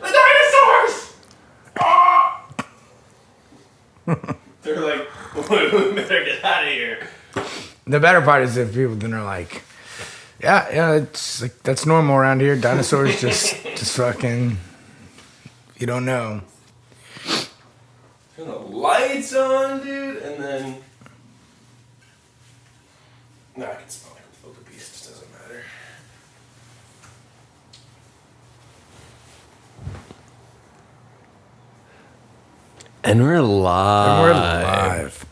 dinosaurs! Oh! They're like, we better get out of here. The better part is if people then are like, yeah, it's like that's normal around here. Dinosaurs just fucking, you don't know. Turn the lights on, dude, and then. No, I can smell like a wildebeest. It doesn't matter. And we're live.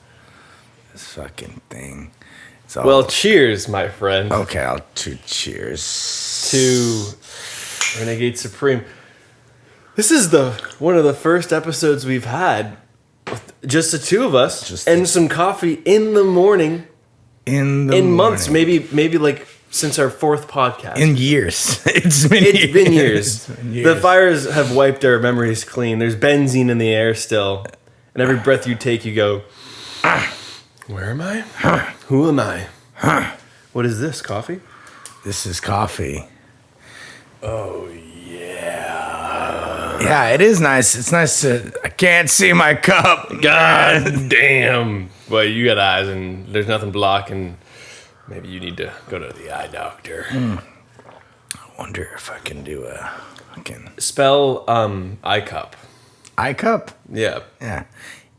This fucking thing. Well, cheers, my friend. Okay, I'll do cheers to Renegade Supreme. This is one of the first episodes we've had with just the two of us and some coffee in the morning. In months, maybe like since our fourth podcast. In years. It's been years. The fires have wiped our memories clean. There's benzene in the air still. And every breath you take, you go, where am I? Who am I? What is this, coffee? This is coffee. Oh, yeah. Yeah, it is nice. It's nice to... I can't see my cup. God damn. Well, you got eyes and there's nothing blocking. Maybe you need to go to the eye doctor. I wonder if I can do a fucking... Spell eye cup. Eye cup? Yeah. Yeah.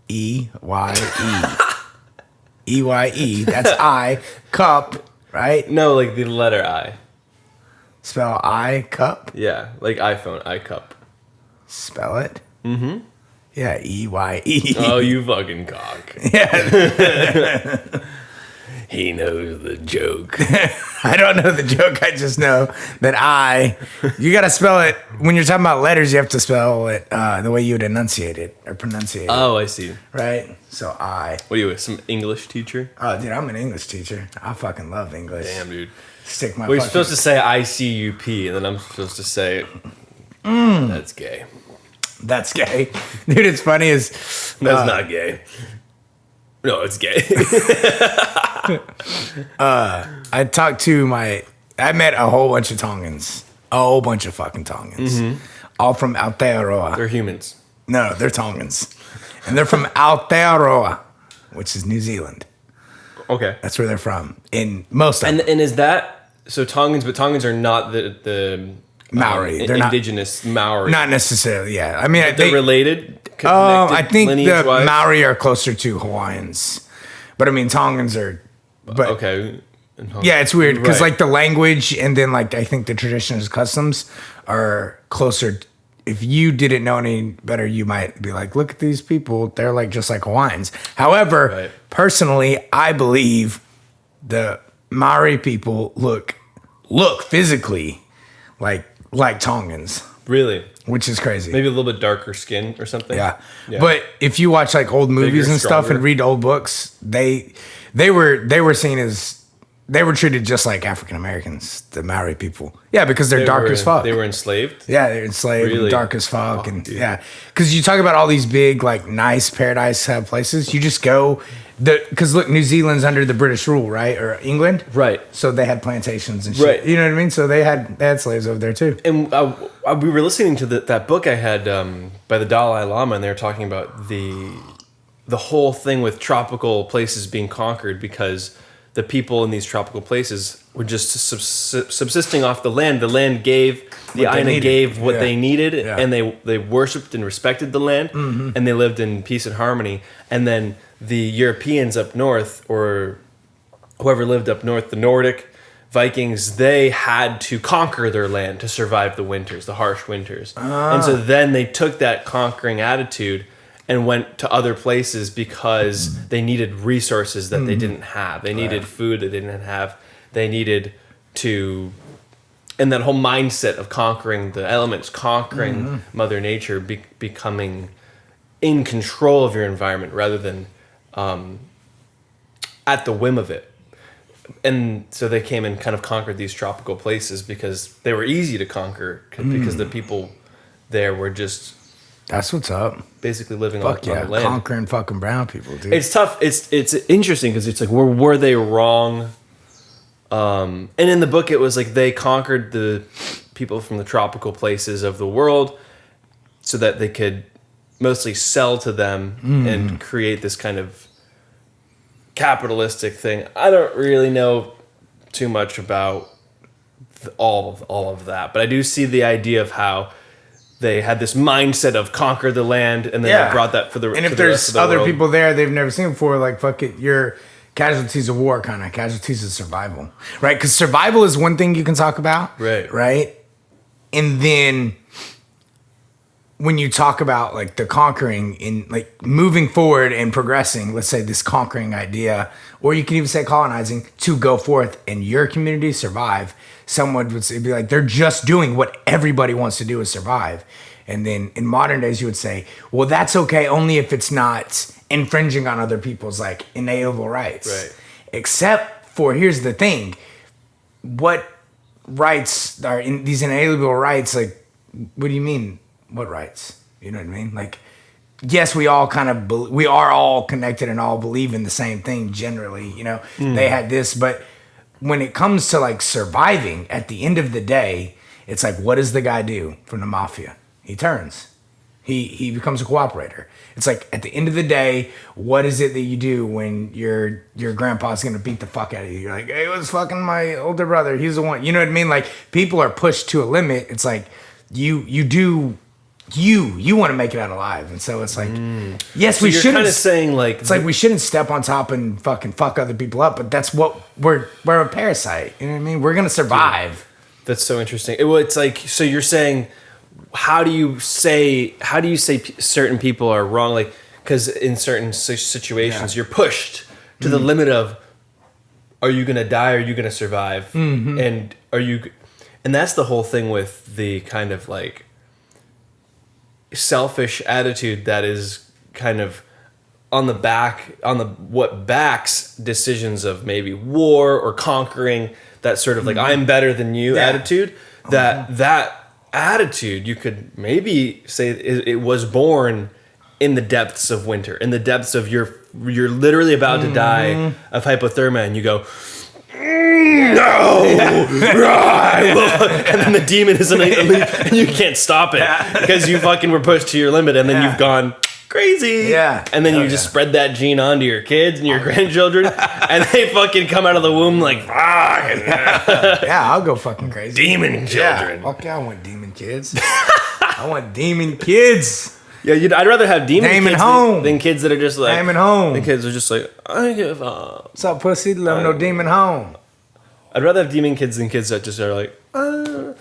E-Y-E. E-Y-E. That's I. Cup, right? No, like the letter I. Spell I cup? Yeah, like iPhone, I cup. Spell it? Mm-hmm. Yeah, E-Y-E. Oh, you fucking cock. Yeah. He knows the joke. I don't know the joke. I just know that you got to spell it. When you're talking about letters, you have to spell it the way you would enunciate it or pronunciate it. Oh, I see. Right? So I. What are you, some English teacher? Oh, dude, I'm an English teacher. I fucking love English. Damn, dude. Stick my Well, you're supposed to say ICUP, and then I'm supposed to say, that's gay. That's gay. Dude, it's funny is... That's not gay. No, it's gay. I talked to I met a whole bunch of Tongans. A whole bunch of fucking Tongans. Mm-hmm. All from Aotearoa. They're humans. No, they're Tongans. And they're from Aotearoa, which is New Zealand. Okay. That's where they're from. In most of them. And is that... So Tongans, but Tongans are not the Maori. They're indigenous Maori. Not necessarily, yeah. I mean, they're related? I think the lineage-wise? Maori are closer to Hawaiians. But I mean, Tongans are... But, okay. Yeah, it's weird because Right. like the language and then like I think the traditions, customs are closer. If you didn't know any better, you might be like, look at these people. They're like just like Hawaiians. However, personally, I believe the Maori people look physically like Tongans. Really? Which is crazy. Maybe a little bit darker skin or something? Yeah. But if you watch like old movies and stuff and read old books, they were seen as... They were treated just like African Americans, the Maori people. Yeah, because they're dark as fuck. They were enslaved? Yeah, they're enslaved, really? And dark as fuck. Because you talk about all these big, like, nice paradise places. You just go... Because, look, New Zealand's under the British rule, right? Or England? Right. So they had plantations and shit. Right. You know what I mean? So they had slaves over there, too. And we were listening to that book I had by the Dalai Lama, and they were talking about the whole thing with tropical places being conquered because the people in these tropical places were just subsisting off the land. The land gave, the Aina gave what they needed, and they worshipped and respected the land, and they lived in peace and harmony. And then the Europeans up north, or whoever lived up north, the Nordic Vikings, they had to conquer their land to survive the winters, the harsh winters. And so then they took that conquering attitude and went to other places because they needed resources that they didn't have. They needed food that they didn't have. They needed to... And that whole mindset of conquering the elements, conquering Mother Nature, becoming in control of your environment rather than at the whim of it. And so they came and kind of conquered these tropical places because they were easy to conquer because the people there were just... That's what's up. Basically living on the land. Conquering fucking brown people, dude. It's tough. It's interesting because it's like, were they wrong And in the book, it was like they conquered the people from the tropical places of the world so that they could mostly sell to them and create this kind of capitalistic thing. I don't really know too much about all of that, but I do see the idea of how they had this mindset of conquer the land, and then they brought that for the and if the there's rest of the other world. people there they've never seen before, like fuck it, you're casualties of war, kind of casualties of survival, right? Because survival is one thing you can talk about, right, and then when you talk about like the conquering in like moving forward and progressing, let's say this conquering idea, or you can even say colonizing, to go forth and your community survive, someone would say, be like, they're just doing what everybody wants to do is survive. And then in modern days, you would say, well, that's okay only if it's not infringing on other people's like inalienable rights. Right. Except for, here's the thing, what rights are in these inalienable rights? Like, what do you mean? What rights? You know what I mean? Like, yes, we all kind of, we are all connected and all believe in the same thing generally, you know, they had this, but when it comes to like surviving at the end of the day, it's like, what does the guy do from the mafia? He turns, he becomes a cooperator. It's like at the end of the day, what is it that you do when your grandpa's going to beat the fuck out of you? You're like, hey, it was fucking my older brother. He's the one, you know what I mean? Like people are pushed to a limit. It's like you want to make it out alive, and so it's like, yes, So we you're shouldn't. kind of saying like It's like we shouldn't step on top and fucking fuck other people up, but that's what we're a parasite. You know what I mean? We're gonna survive. that's so interesting. It's like, so you're saying, how do you say certain people are wrong? Like, because in certain situations, you're pushed to the limit of, are you gonna die? Or are you gonna survive? And and that's the whole thing with the kind of like selfish attitude that is kind of what backs decisions of maybe war or conquering, that sort of like I'm better than you attitude. That attitude, you could maybe say it was born in the depths of winter, in the depths of you're literally about to die of hypothermia, and you go, no, and then the demon is and you can't stop it because you fucking were pushed to your limit, and then you've gone crazy, and then you just spread that gene onto your kids and your grandchildren, and they fucking come out of the womb like, I'll go fucking crazy. Demon children. Fuck yeah, I want demon kids. I want demon kids. Yeah, I'd rather have demon Naming kids home. than kids that are just like, Naming home. The kids are just like, I give up. What's up, pussy? Love no demon home. I'd rather have demon kids than kids that just are like, I don't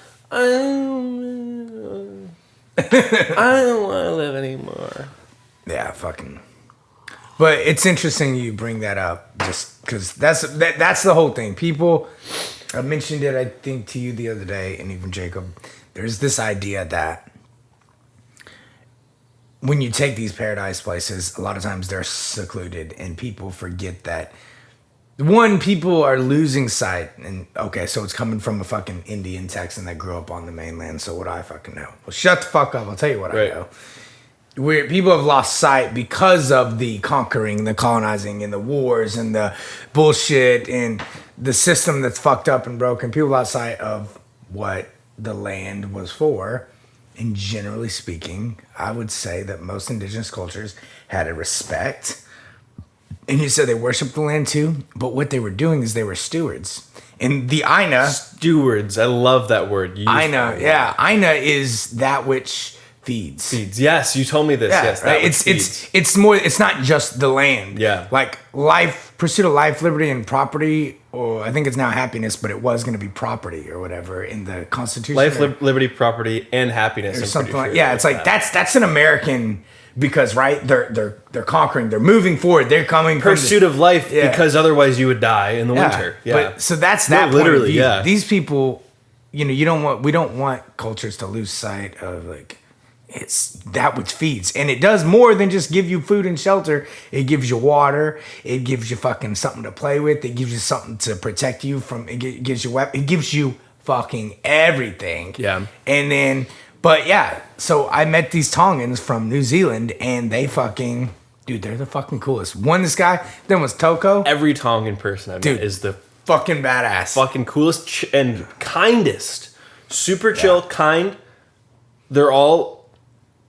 want to live anymore. Yeah, fucking. But it's interesting you bring that up, just because that's the whole thing. People, I mentioned it, I think, to you the other day, and even Jacob. There's this idea that when you take these paradise places, a lot of times they're secluded, and people forget that. One, people are losing sight, and okay, so it's coming from a fucking Indian Texan that grew up on the mainland, so what do I fucking know? Well, shut the fuck up, I'll tell you what I know. Where people have lost sight because of the conquering, the colonizing, and the wars, and the bullshit, and the system that's fucked up and broken. People lost sight of what the land was for. And generally speaking, I would say that most indigenous cultures had a respect. And you said they worshiped the land too, but what they were doing is they were stewards. And the Aina... Stewards, I love that word. Aina, yeah. Aina is that which feeds. Feeds, yes, you told me this. Yeah, yes, right? It's more, it's not just the land. Yeah. Like life, pursuit of life, liberty, and property, or I think it's now happiness, but it was going to be property or whatever in the Constitution. Life, liberty, property, and happiness. Or something like, yeah, it's like that's an American, because right, they're conquering, they're moving forward, they're coming pursuit of life, because otherwise you would die in the winter. Yeah, but so that's that literally point of view. Yeah. These people, you know, we don't want cultures to lose sight of like, it's that which feeds, and it does more than just give you food and shelter. It gives you water. It gives you fucking something to play with. It gives you something to protect you from. It gives you weapons. It gives you fucking everything. Yeah. And then, but yeah. So I met these Tongans from New Zealand, and they fucking, dude, they're the fucking coolest. This guy, then was Toko. Every Tongan person I met is the fucking badass. Fucking coolest and kindest. Super chill, kind. They're all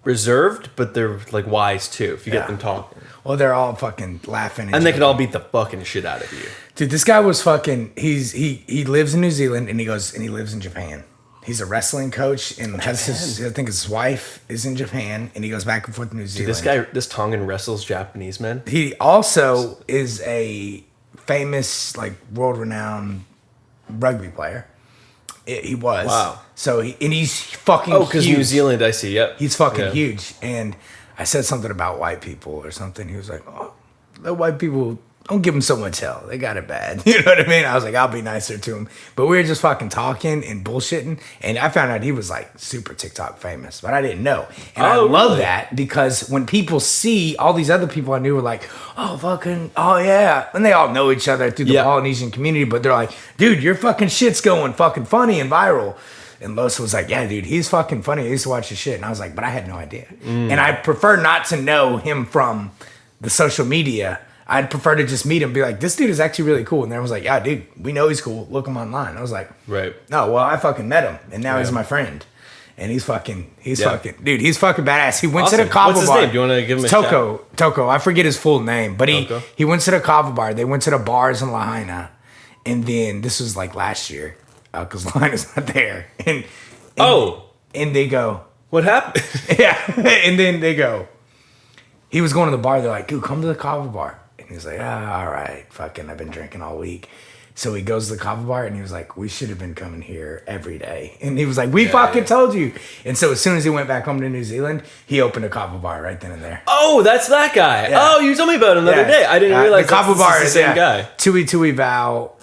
reserved, but they're like wise too if you get them talking. Well, they're all fucking laughing. And they can all beat the fucking shit out of you. Dude, this guy was fucking, he lives in New Zealand and he lives in Japan. He's a wrestling coach and I think his wife is in Japan and he goes back and forth to New Zealand. Dude, this Tongan wrestles Japanese men. He also is a famous, like, world-renowned rugby player. He was. Wow. So, he's fucking huge. Because New Zealand, I see, yep. He's fucking huge. And I said something about white people or something. He was like, oh, the white people, don't give them so much hell. They got it bad. You know what I mean? I was like, I'll be nicer to him. But we were just fucking talking and bullshitting. And I found out he was like super TikTok famous, but I didn't know. And I love that because when people see all these other people I knew were like, oh yeah. And they all know each other through the Polynesian community, but they're like, dude, your fucking shit's going fucking funny and viral. And Los was like, yeah, dude, he's fucking funny. I used to watch his shit. And I was like, but I had no idea. And I prefer not to know him from the social media. I'd prefer to just meet him and be like, this dude is actually really cool. And then I was like, yeah, dude, we know he's cool. Look him online. I was like, right. No, well, I fucking met him. And now he's my friend. And he's fucking badass. He went to the kava bar. What's his name? Do you want to give him a shout? Toko. I forget his full name. But he went to the kava bar. They went to the bars in Lahaina. And then this was like last year. Because Lahaina's not there. And they go, what happened? Yeah. And then they go, he was going to the bar. They're like, dude, come to the kava bar. And he's like, all right, fucking, I've been drinking all week. So he goes to the kava bar and he was like, we should have been coming here every day. And he was like, we fucking told you. And so as soon as he went back home to New Zealand, he opened a kava bar right then and there. Oh, that's that guy. Yeah. Oh, you told me about him the other day. I didn't realize the kava bar is the same guy. Tui Val.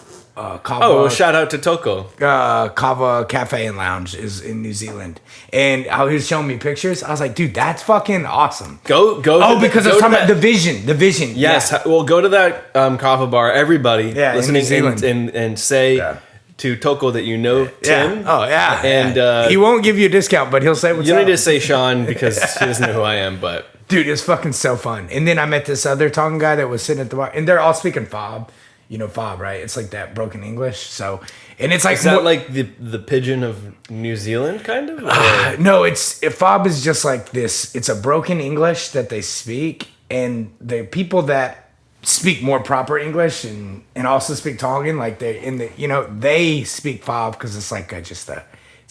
Kava, well, shout out to Toko. Kava Cafe and Lounge is in New Zealand. And how he was showing me pictures, I was like, dude, that's fucking awesome. Go. Because I was talking about the vision. The vision. Yes. Yeah. Well, go to that kava bar, everybody listening and say to Toko that you know Tim. Oh, yeah. And he won't give you a discount, but he'll say what's up. You don't need to say Sean because he doesn't know who I am, but... Dude, it's fucking so fun. And then I met this other Tongan guy that was sitting at the bar, and they're all speaking fob. You know fob, right? It's like that broken English. So, and it's like... Is that like the pidgin of New Zealand, kind of? No, fob is just like this. It's a broken English that they speak, and the people that speak more proper English and also speak Tongan, like they speak fob because it's like it's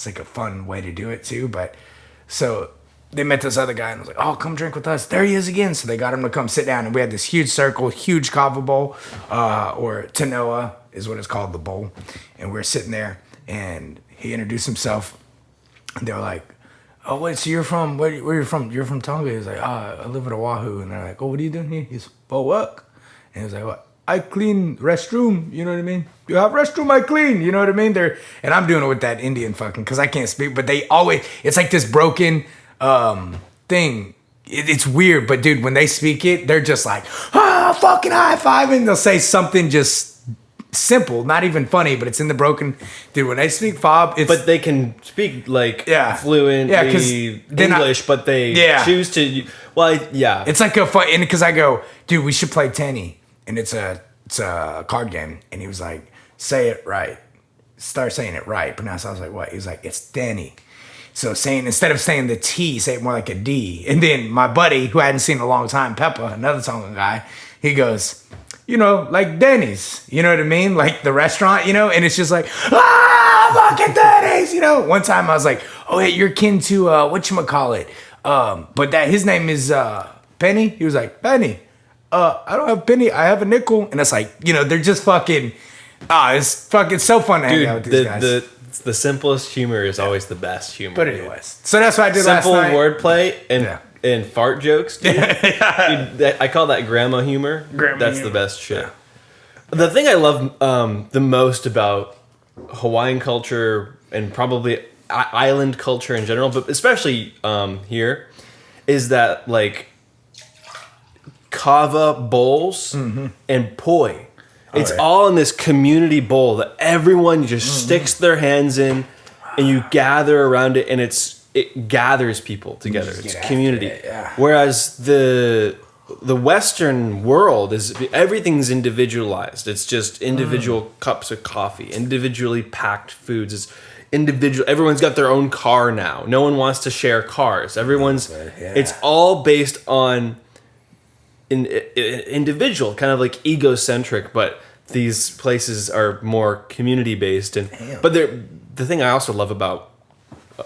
like a fun way to do it too. But so they met this other guy and was like, oh, come drink with us. There he is again. So they got him to come sit down. And we had this huge circle, huge kava bowl, or tanoa is what it's called, the bowl. And we were sitting there and he introduced himself. And they were like, oh, wait, so you're from, where you from? You're from Tonga. He's like, I live at Oahu. And they're like, oh, what are you doing here? He's, work. And he was like, what? I clean restroom. You know what I mean? You have restroom, I clean. You know what I mean? And I'm doing it with that Indian fucking, because I can't speak. But they always, it's like this broken... thing. It's weird, but dude, when they speak it, they're just like, fucking high five, and they'll say something just simple, not even funny, but it's in the broken. Dude, when they speak fob, but they can speak like fluently English, but they choose to. Well, yeah, it's like a fun, and because I go, dude, we should play Tenny, and it's a card game, and he was like, say it right, start saying it right, pronounce. I was like, what? He was like, it's Tenny. So instead of saying the T, say it more like a D. And then my buddy, who I hadn't seen in a long time, Peppa, another Tongan guy, he goes, like Denny's. You know what I mean? Like the restaurant, and it's just like, fucking Denny's, One time I was like, oh, hey, you're kin to, whatchamacallit. But his name is Penny. He was like, Penny, I don't have penny, I have a nickel. And it's like, they're just fucking, it's fucking so fun to hang out with these guys. The simplest humor is always the best humor. But anyways, so that's what I did last night. Simple wordplay and fart jokes, dude. Dude, I call that grandma humor. That's the best shit. Yeah. The thing I love the most about Hawaiian culture and probably island culture in general, but especially here, is that like kava bowls and poi. It's all in this community bowl that everyone just sticks their hands in, and you gather around it, and it gathers people together. It's community. Whereas the the Western world is everything's individualized. It's just individual cups of coffee, individually packed foods. It's individual. Everyone's got their own car now. No one wants to share cars. It's all based on individual, kind of like egocentric, but these places are more community based. But the thing I also love about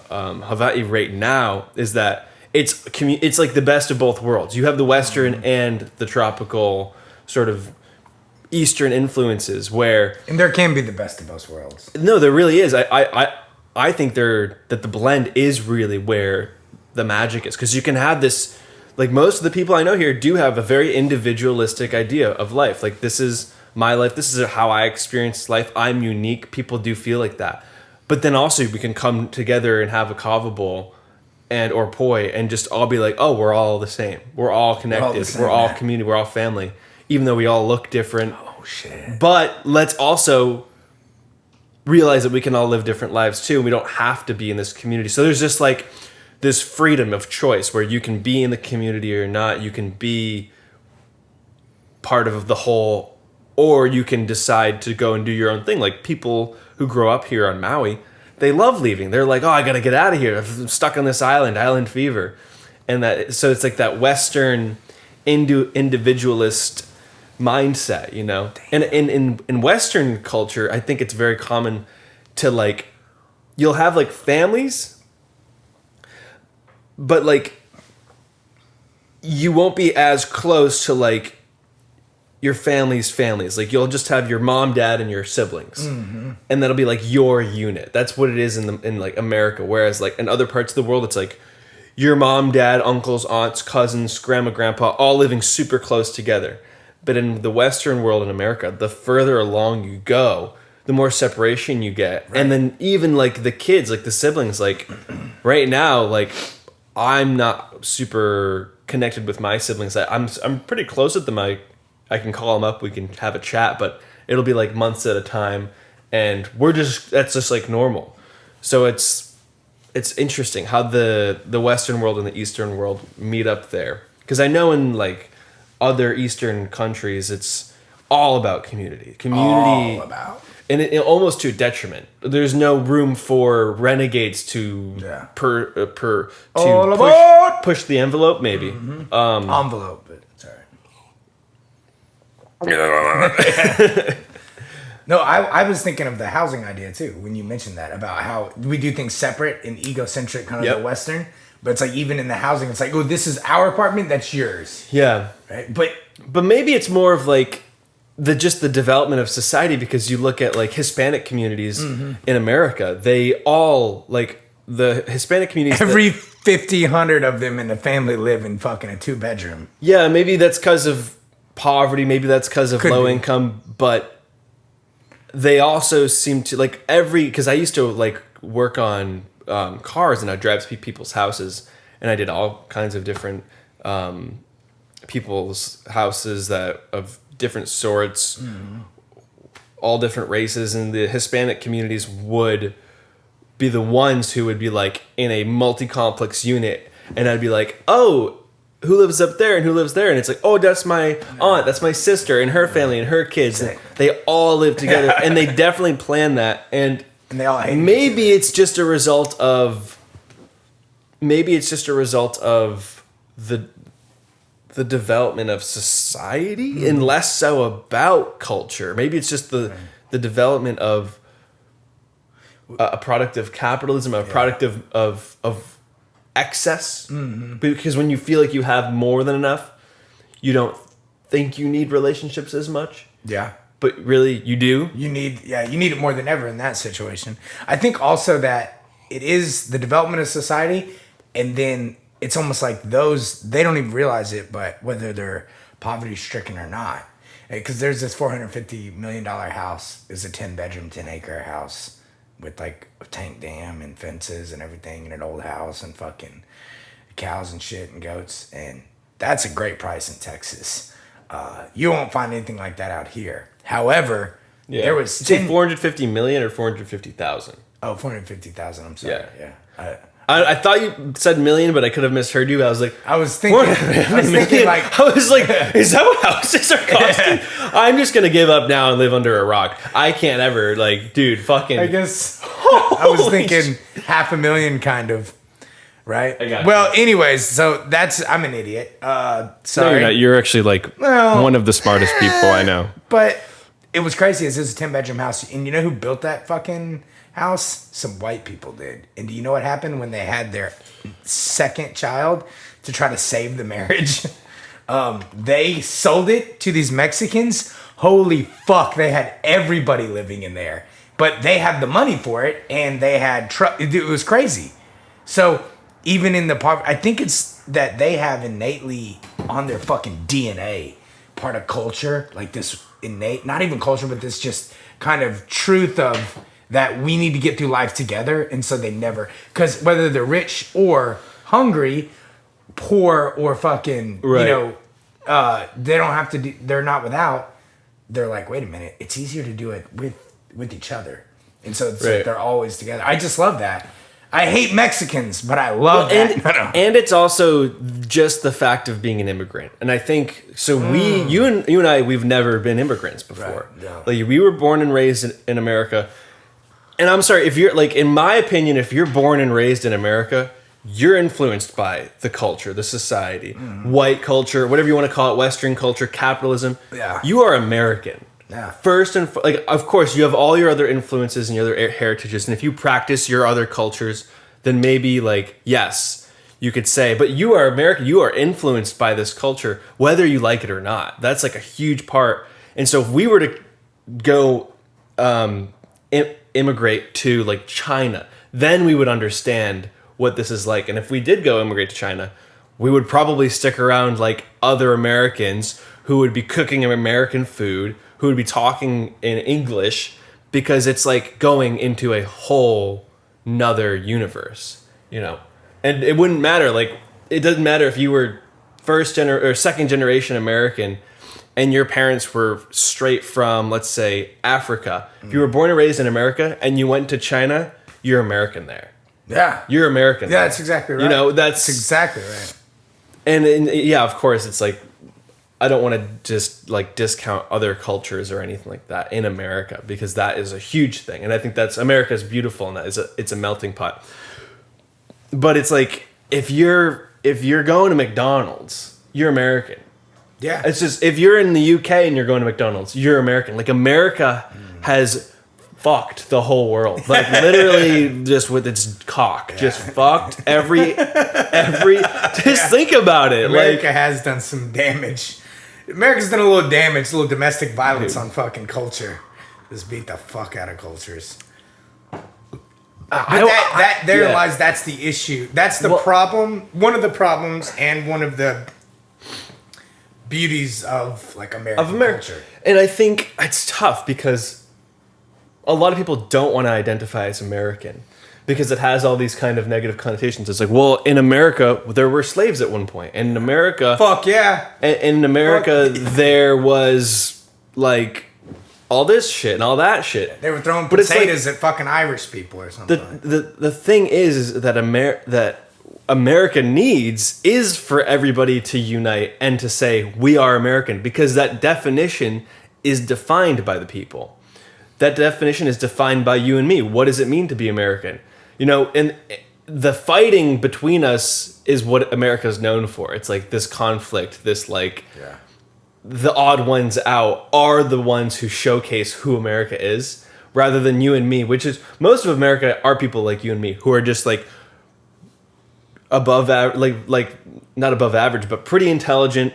Hawaii right now is that it's like the best of both worlds. You have the Western and the tropical sort of Eastern influences and there can be the best of both worlds. No, there really is. I think that the blend is really where the magic is, because you can have this, like most of the people I know here do have a very individualistic idea of life. Like, this is my life. This is how I experience life. I'm unique. People do feel like that. But then also we can come together and have a kava bowl or poi and just all be like, oh, we're all the same. We're all connected. We're all community. We're all family. Even though we all look different. Oh, shit. But let's also realize that we can all live different lives too. And we don't have to be in this community. So there's just like this freedom of choice where you can be in the community or not. You can be part of the whole, or you can decide to go and do your own thing. Like people who grow up here on Maui, they love leaving. They're like, oh, I got to get out of here. I'm stuck on this island fever. And so it's like that Western individualist mindset, you know? And in Western culture, I think it's very common to like, you'll have like families, but like, you won't be as close to like your families. Like you'll just have your mom, dad, and your siblings, and that'll be like your unit. That's what it is in like America. Whereas like in other parts of the world, it's like your mom, dad, uncles, aunts, cousins, grandma, grandpa, all living super close together. But in the Western world in America, the further along you go, the more separation you get. Right. And then even like the kids, like the siblings, like right now, like I'm not super connected with my siblings. I'm pretty close with them. I can call them up, we can have a chat, but it'll be like months at a time, and that's just like normal. So it's interesting how the Western world and the Eastern world meet up there. Because I know in like other Eastern countries, it's all about community. All about. And it almost to a detriment. There's no room for renegades to push the envelope, maybe. Envelope, but it's all right. No, I was thinking of the housing idea too when you mentioned that, about how we do things separate and egocentric, kind of the Western. But it's like even in the housing, it's like, oh, this is our apartment, that's yours. Yeah. Right. But maybe it's more of like the development of society, because you look at like Hispanic communities in America, they all like the Hispanic communities. Every 100 of them in the family live in fucking a 2-bedroom. Yeah, maybe that's because of poverty. Maybe that's because of low income. But they also seem to like because I used to like work on cars, and I'd drive to people's houses, and I did all kinds of different people's houses that of different sorts, all different races, and the Hispanic communities would be the ones who would be like in a multi-complex unit, and I'd be like, oh, who lives up there and who lives there? And it's like, oh, that's my aunt, that's my sister and her family and her kids. And they all live together, and they definitely plan that. And they all hate maybe it's just a result of the development of society and less so about culture. Maybe it's just the development of a product of capitalism, a product of excess. Because when you feel like you have more than enough, you don't think you need relationships as much. Yeah. But really, you do. You need it more than ever in that situation. I think also that it is the development of society, and then it's almost like they don't even realize it, but whether they're poverty stricken or not. Because there's this $450 million house. It's a 10-bedroom, 10-acre house with like a tank dam and fences and everything, and an old house and fucking cows and shit and goats. And that's a great price in Texas. You won't find anything like that out here. However, there was 450 million or 450,000. Oh, 450,000. I'm sorry. Yeah. I thought you said million, but I could have misheard you. I was like, I was thinking like, I was like, is that what houses are costing? I'm just gonna give up now and live under a rock. I can't ever, like, dude, fucking. I guess I was thinking $500,000 kind of, right? Well, anyways, so I'm an idiot. Sorry. No, you're not. You're actually like one of the smartest people I know. But it was crazy. This is a 10-bedroom house, and you know who built that fucking house? Some white people did. And do you know what happened when they had their second child to try to save the marriage? They sold it to these Mexicans. Holy fuck, they had everybody living in there. But they had the money for it, and they had it was crazy. So even in the I think it's that they have innately on their fucking DNA part of culture, like this innate, not even culture, but this just kind of truth of that we need to get through life together. And so they never, because whether they're rich or hungry, poor or fucking, right. They don't have to do, they're not without. They're like, wait a minute, it's easier to do it with each other. And so it's like they're always together. I just love that. I hate Mexicans, but I love that. And it's also just the fact of being an immigrant. And I think, so you and I, we've never been immigrants before. Right, no. Like, we were born and raised in America. And I'm sorry, if you're, like, in my opinion, if you're born and raised in America, you're influenced by the culture, the society, white culture, whatever you want to call it, Western culture, capitalism. Yeah. You are American. Yeah. First and like, of course, you have all your other influences and your other heritages, and if you practice your other cultures, then maybe, like, yes, you could say, but you are American. You are influenced by this culture, whether you like it or not. That's like a huge part. And so, if we were to go immigrate to, like, China, then we would understand what this is like. And if we did go immigrate to China, we would probably stick around like other Americans who would be cooking American food, who would be talking in English, because it's like going into a whole nother universe, And it wouldn't matter, like, it doesn't matter if you were second generation American and your parents were straight from, let's say, Africa. If you were born and raised in America and you went to China, you're American there. Yeah. You're American. Yeah, that's exactly right. That's exactly right. And yeah, of course, it's like, I don't want to just, like, discount other cultures or anything like that in America, because that is a huge thing. And I think America is beautiful, and it's a melting pot. But it's like, if you're going to McDonald's, you're American. Yeah. It's just, if you're in the UK and you're going to McDonald's, you're American. Like, America has fucked the whole world, like, literally, just with its cock, just fucked every. Just think about it. America has done some damage. America's done a little damage, a little domestic violence on fucking culture. Just beat the fuck out of cultures. There lies. That's the issue. That's the problem. One of the problems, and one of the beauties of, like, American culture. And I think it's tough because a lot of people don't want to identify as American because it has all these kind of negative connotations. It's like, well, in America, there were slaves at one point. And in America... Fuck yeah. In America, there was, like, all this shit and all that shit. They were throwing potatoes at fucking Irish people or something. The thing is that America needs is for everybody to unite and to say, we are American. Because that definition is defined by the people. That definition is defined by you and me. What does it mean to be American? And the fighting between us is what America's known for. It's like this conflict, this, like, the odd ones out are the ones who showcase who America is, rather than you and me, which is, most of America are people like you and me who are just, like, above average, like not above average, but pretty intelligent,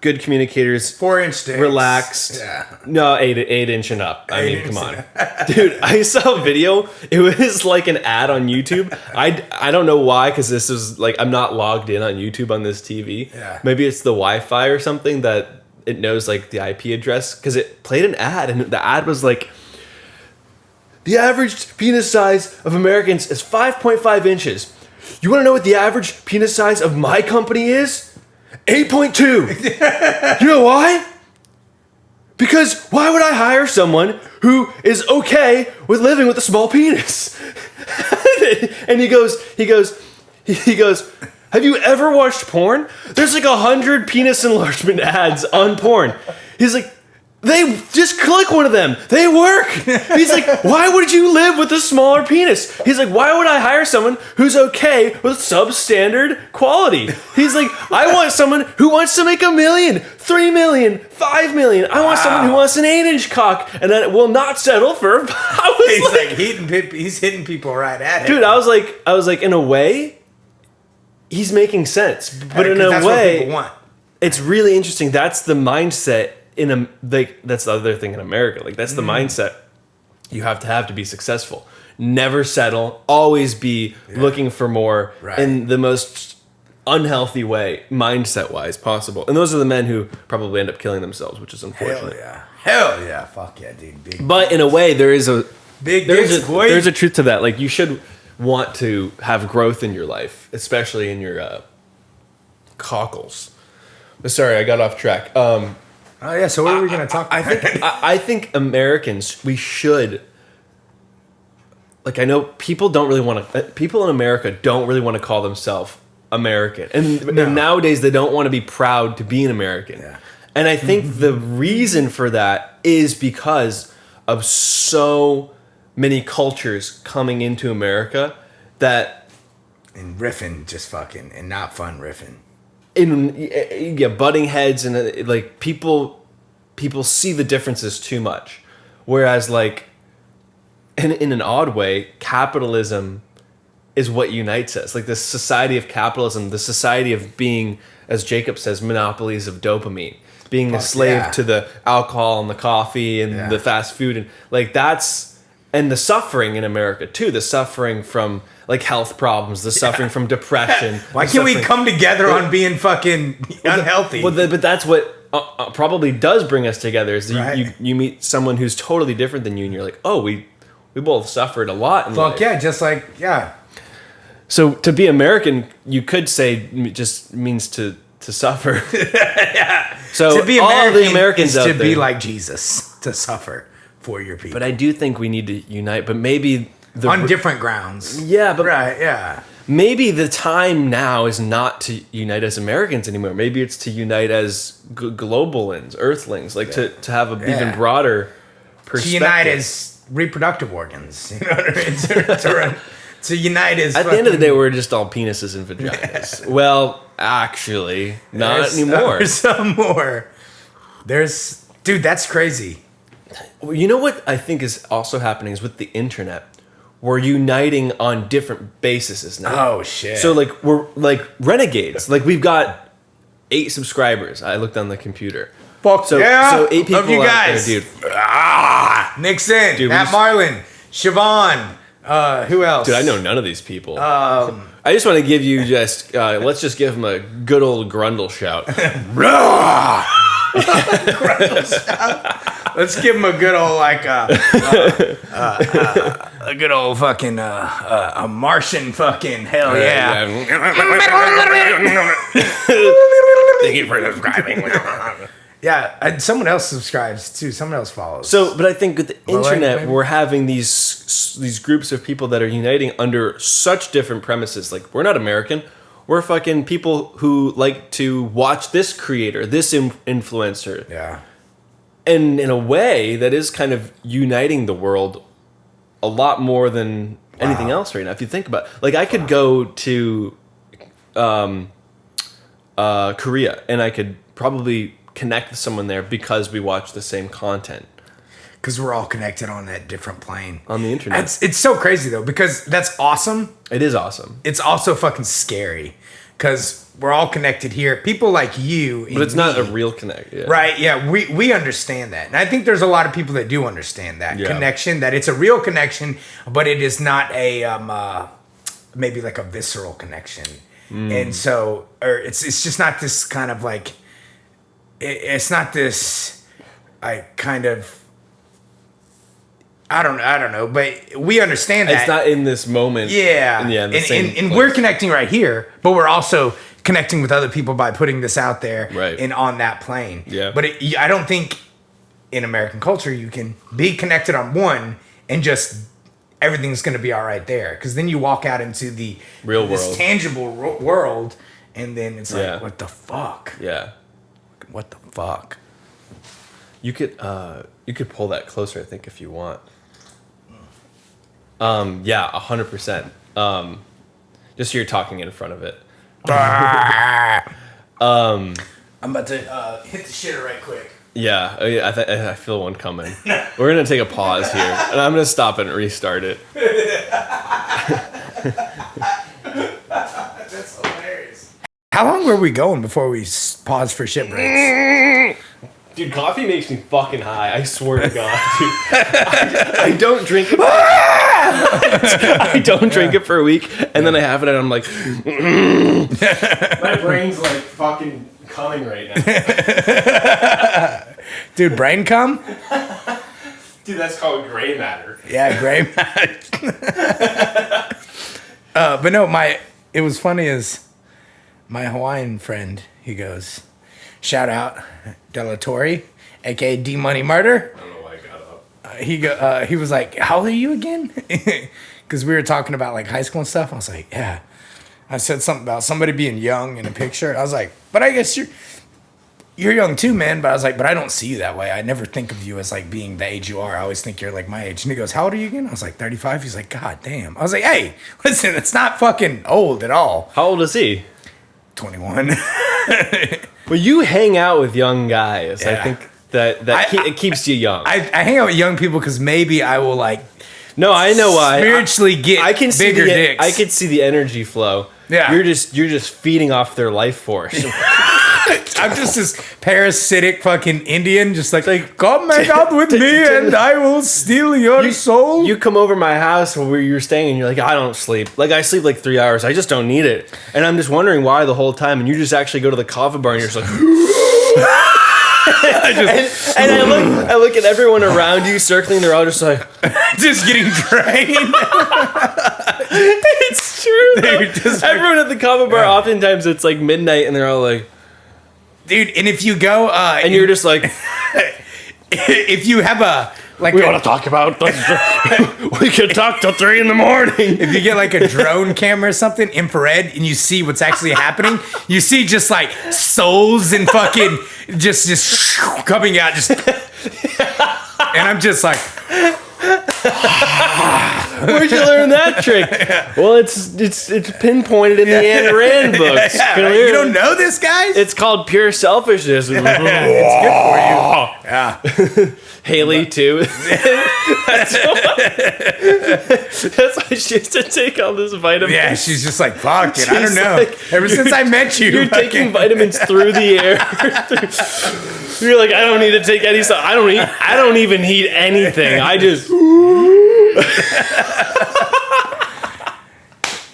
good communicators, 4-inch sticks, relaxed. No, 8-inch and up. I mean, come on, dude. I saw a video. It was like an ad on YouTube. I don't know why, because this is like, I'm not logged in on YouTube on this TV. Maybe it's the Wi-Fi or something that it knows, like, the IP address, because it played an ad, and the ad was like, the average penis size of Americans is 5.5 inches. You want to know what the average penis size of my company is? 8.2. You know why? Because why would I hire someone who is okay with living with a small penis? And he goes, have you ever watched porn? There's like 100 penis enlargement ads on porn. He's like, they just click one of them. They work. He's like, why would you live with a smaller penis? He's like, why would I hire someone who's okay with substandard quality? He's like, I want someone who wants to make $1 million, $3 million, $5 million. I want someone who wants an 8-inch cock and that will not settle for. He's hitting people right at it. Dude, I was like, in a way, he's making sense, but in a that's way, what people want. It's really interesting. That's the mindset. That's the other thing in America. Like that's the mindset you have to be successful. Never settle. Always be looking for more in the most unhealthy way, mindset wise possible. And those are the men who probably end up killing themselves, which is unfortunate. Hell yeah. Fuck yeah, dude. But in a way, there's a truth to that. Like you should want to have growth in your life, especially in your cockles. Sorry, I got off track. Oh yeah, so what are we going to talk about? I think Americans, we should, like, I know people in America don't really want to call themselves American. And nowadays they don't want to be proud to be an American. Yeah. And I think the reason for that is because of so many cultures coming into America that... And riffing, just fucking, and not fun riffing. Butting heads and like people see the differences too much, whereas like in an odd way, capitalism is what unites us. Like the society of capitalism, the society of being, as Jacob says, monopolies of dopamine, being a slave to the alcohol and the coffee and the fast food and like and the suffering in America too, the suffering from like health problems, the suffering from depression. Why can't we come together on being fucking unhealthy? But that's what probably does bring us together is you meet someone who's totally different than you and you're like, oh, we both suffered a lot in life. Yeah, just like, yeah. So to be American, you could say just means to suffer. Yeah. So to be American all the Americans is out to there, be like Jesus, to suffer for your people. But I do think we need to unite, but maybe... on different grounds. Yeah, but... Right, yeah. Maybe the time now is not to unite as Americans anymore. Maybe it's to unite as globalins, earthlings, like to have an even broader perspective. To unite as reproductive organs. You know what I mean? To unite as... At the end of the day, we're just all penises and vaginas. Well, actually, not anymore. There's some more. Dude, that's crazy. You know what I think is also happening is with the internet, we're uniting on different bases now. Oh shit! So like we're like renegades. Like we've got 8 subscribers. I looked on the computer. Fuck so, yeah! So 8 people Love you guys, there, dude. Nixon, dude, Matt Marlin, Siobhan. Who else? Dude, I know none of these people. I just want to give you let's just give them a good old Grundle shout. Grundle shout. Let's give him a good old a good old fucking a Martian fucking hell yeah. Thank you for subscribing. Yeah, and someone else subscribes too. Someone else follows. So, but I think with the internet, we're having these groups of people that are uniting under such different premises. Like we're not American. We're fucking people who like to watch this creator, this influencer. Yeah. And in a way, that is kind of uniting the world a lot more than anything else right now. If you think about it. Like, I could go to Korea, and I could probably connect with someone there because we watch the same content. Because we're all connected on that different plane. On the internet. It's so crazy, though, because that's awesome. It is awesome. It's also fucking scary. Because we're all connected here. People like you. But it's not a real connect. Yeah. Right, yeah. We understand that. And I think there's a lot of people that do understand that connection, that it's a real connection, but it is not a, maybe like a visceral connection. And so, or it's just not this kind of like, it's not this, kind of, I don't know, but we understand that. It's not in this moment. Yeah. And we're connecting right here, but we're also connecting with other people by putting this out there and on that plane. Yeah. But I don't think in American culture you can be connected on one and just everything's going to be all right there. Because then you walk out into the real this world, tangible world, and then it's like, what the fuck? Yeah. What the fuck? You could pull that closer, I think, if you want. Yeah, 100%. Just so you're talking in front of it. I'm about to hit the shitter right quick. Yeah, I feel one coming. We're gonna take a pause here, and I'm gonna stop it and restart it. That's hilarious. How long were we going before we paused for shit breaks? Dude, coffee makes me fucking high. I swear to God, dude. I don't drink it. I don't drink it for a week, and then I have it, and I'm like, my brain's like fucking coming right now. Dude, brain cum? Dude, that's called gray matter. Yeah, gray matter. But no, it was funny as my Hawaiian friend, he goes, shout out Della Torre, aka D Money Murder. I don't know why I got up. He was like, how old are you again? Because we were talking about like high school and stuff. I was like, yeah. I said something about somebody being young in a picture. I was like, but I guess you're young too, man. But I was like, but I don't see you that way. I never think of you as like being the age you are. I always think you're like my age. And he goes, how old are you again? I was like, 35. He's like, God damn. I was like, hey, listen, it's not fucking old at all. How old is he? 21. Well, you hang out with young guys. Yeah. I think that it keeps you young. I hang out with young people because maybe I will like. No, I know why. Spiritually get I can see bigger dicks. I can see the energy flow. Yeah. You're just feeding off their life force. I'm just this parasitic fucking Indian, just like come hang out with me and I will steal your soul. You come over my house where you're staying and you're like, I don't sleep. Like, I sleep like 3 hours. I just don't need it. And I'm just wondering why the whole time. And you just actually go to the coffee bar and you're just like... I look at everyone around you circling. They're all just like... just getting drained. It's true, though. Everyone at the coffee bar, oftentimes it's like midnight and they're all like... Dude, and if you go... and you're just like... if you have a... Like we want to talk about this. We could talk till 3 a.m. If you get like a drone camera or something, infrared, and you see what's actually happening, you see just like souls and fucking just coming out, just, and I'm just like, where'd you learn that trick? Well, it's pinpointed in the Ayn Rand books. You don't know this, guys? It's called pure selfishness. It's good for you. Yeah. Haley too. That's why she has to take all this vitamin. Yeah, she's just like, fuck it. I don't know. Like, ever since I met you, you're taking vitamins through the air. You're like, I don't need to take any stuff. I don't even eat anything. I just.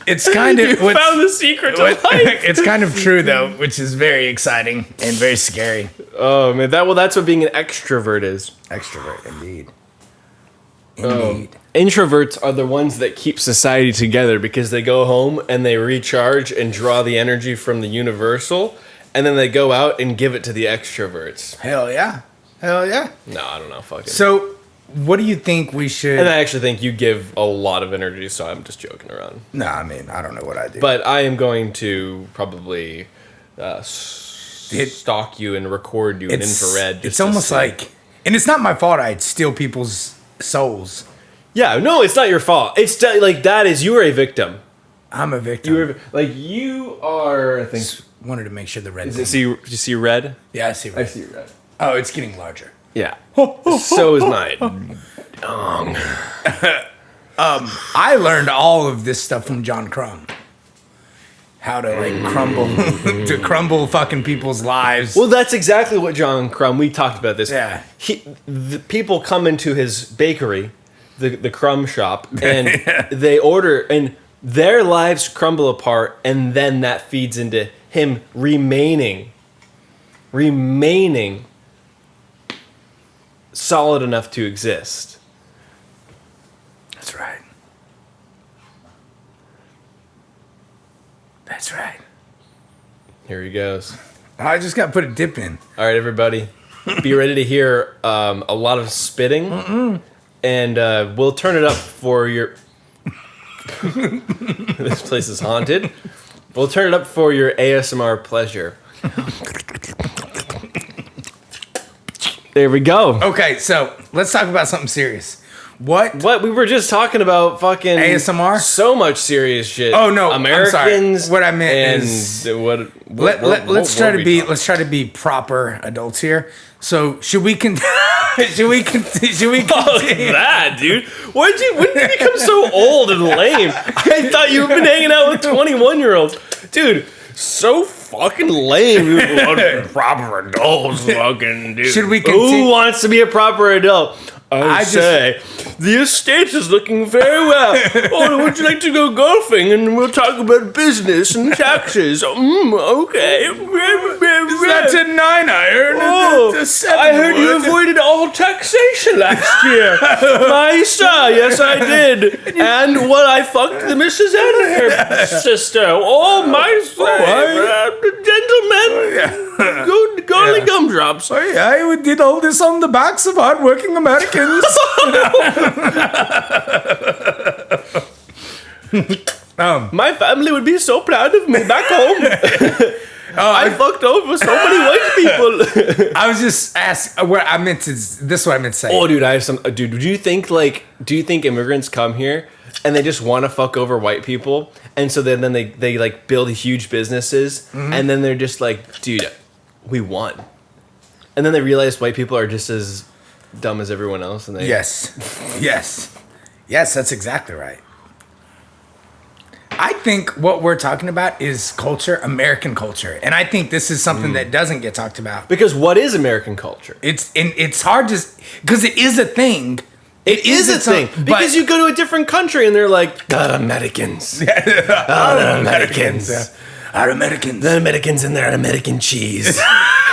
It's kind of you found the secret to life. It's kind of true though, which is very exciting and very scary. Oh man, that's what being an extrovert is. Extrovert, indeed. Introverts are the ones that keep society together because they go home and they recharge and draw the energy from the universal, and then they go out and give it to the extroverts. Hell yeah. Hell yeah. No, I don't know. Fuck it. So, what do you think we should... And I actually think you give a lot of energy, so I'm just joking around. No, I mean, I don't know what I do. But I am going to probably stalk you and record you in infrared. It's almost like... And it's not my fault I steal people's souls. Yeah, no, it's not your fault. It's like that is... You are a victim. I'm a victim. You are... I think... Just wanted to make sure the red... Did you see red? Yeah, I see red. I see red. Oh, it's getting larger. Yeah. So is my dong. I learned all of this stuff from John Crumb. How to like crumble fucking people's lives. Well, that's exactly what John Crumb. We talked about this. Yeah. The people come into his bakery, the Crumb shop, and they order, and their lives crumble apart, and then that feeds into him remaining solid enough to exist. That's right. That's right. Here he goes. I just got to put a dip in. All right, everybody. Be ready to hear a lot of spitting and we'll turn it up for your. This place is haunted. We'll turn it up for your ASMR pleasure. There we go. Okay, so let's talk about something serious. What? We were just talking about fucking ASMR? So much serious shit. Oh no, Americans. I'm sorry. What I meant is let's try to be proper adults here. So should we should we continue? Fuck that, dude. When did you become so old and lame? I thought you've been hanging out with 21-year-olds, dude. So fucking lame. Proper adults, fucking dude. Should we continue? Who wants to be a proper adult? I say, the estate is looking very well. Oh, would you like to go golfing? And we'll talk about business and taxes. Okay. Is that a 9-iron? Oh, I heard you avoided all taxation last year. My son, yes I did. And what I fucked the Mrs. and her sister. Oh, my gentlemen. Golden gumdrops. I did all this on the backs of hardworking Americans. My family would be so proud of me back home. I fucked over so many white people. I was just asking what I meant to. This is what I meant to say. Oh, dude, I have some. Dude, do you think immigrants come here and they just want to fuck over white people, and so then they like build huge businesses, and then they're just like, dude, we won, and then they realize white people are just as dumb as everyone else, and they yes, that's exactly right. I think what we're talking about is culture, American culture, and I think this is something that doesn't get talked about. Because what is American culture? It's hard to, because it is a thing. It is a thing. Because you go to a different country and they're like, the Americans. The Americans. The Americans and their American cheese.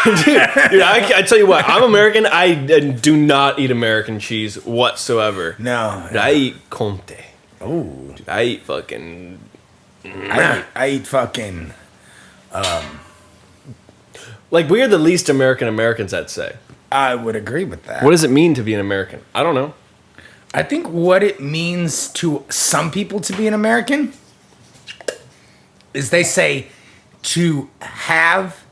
Dude, I tell you what, I'm American. I do not eat American cheese whatsoever. No. Dude, I eat Comte. Oh. Dude, I eat fucking... I eat fucking... Like, we are the least Americans, I'd say. I would agree with that. What does it mean to be an American? I don't know. I think what it means to some people to be an American is they say to have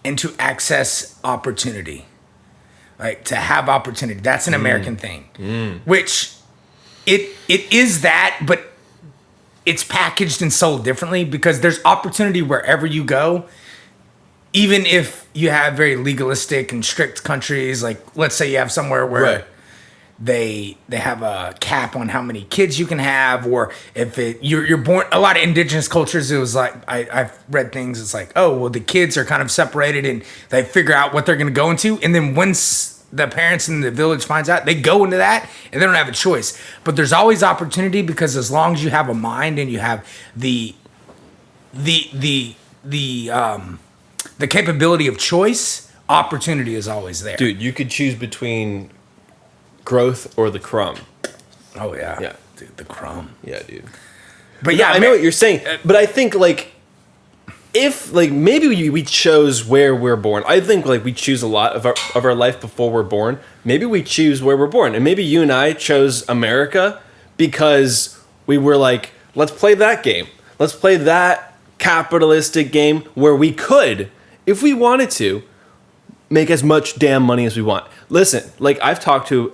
and to access opportunity. Like, to have opportunity. That's an American thing. Which, it is that, but it's packaged and sold differently because there's opportunity wherever you go. Even if you have very legalistic and strict countries, like let's say you have somewhere where they have a cap on how many kids you can have, or if you're born. A lot of indigenous cultures, it was like I've read things. It's like, oh well, the kids are kind of separated and they figure out what they're going to go into, and then once the parents in the village finds out, they go into that and they don't have a choice. But there's always opportunity because as long as you have a mind and you have the capability of choice, opportunity is always there. Dude, you could choose between growth or the crumb. Oh yeah. Yeah. Dude, the crumb. Yeah, dude. But yeah, I know what you're saying. But I think like if like maybe we chose where we're born. I think like we choose a lot of our life before we're born. Maybe we choose where we're born. And maybe you and I chose America because we were like, let's play that game. Let's play that capitalistic game where we could, if we wanted to, make as much damn money as we want. Listen, like I've talked to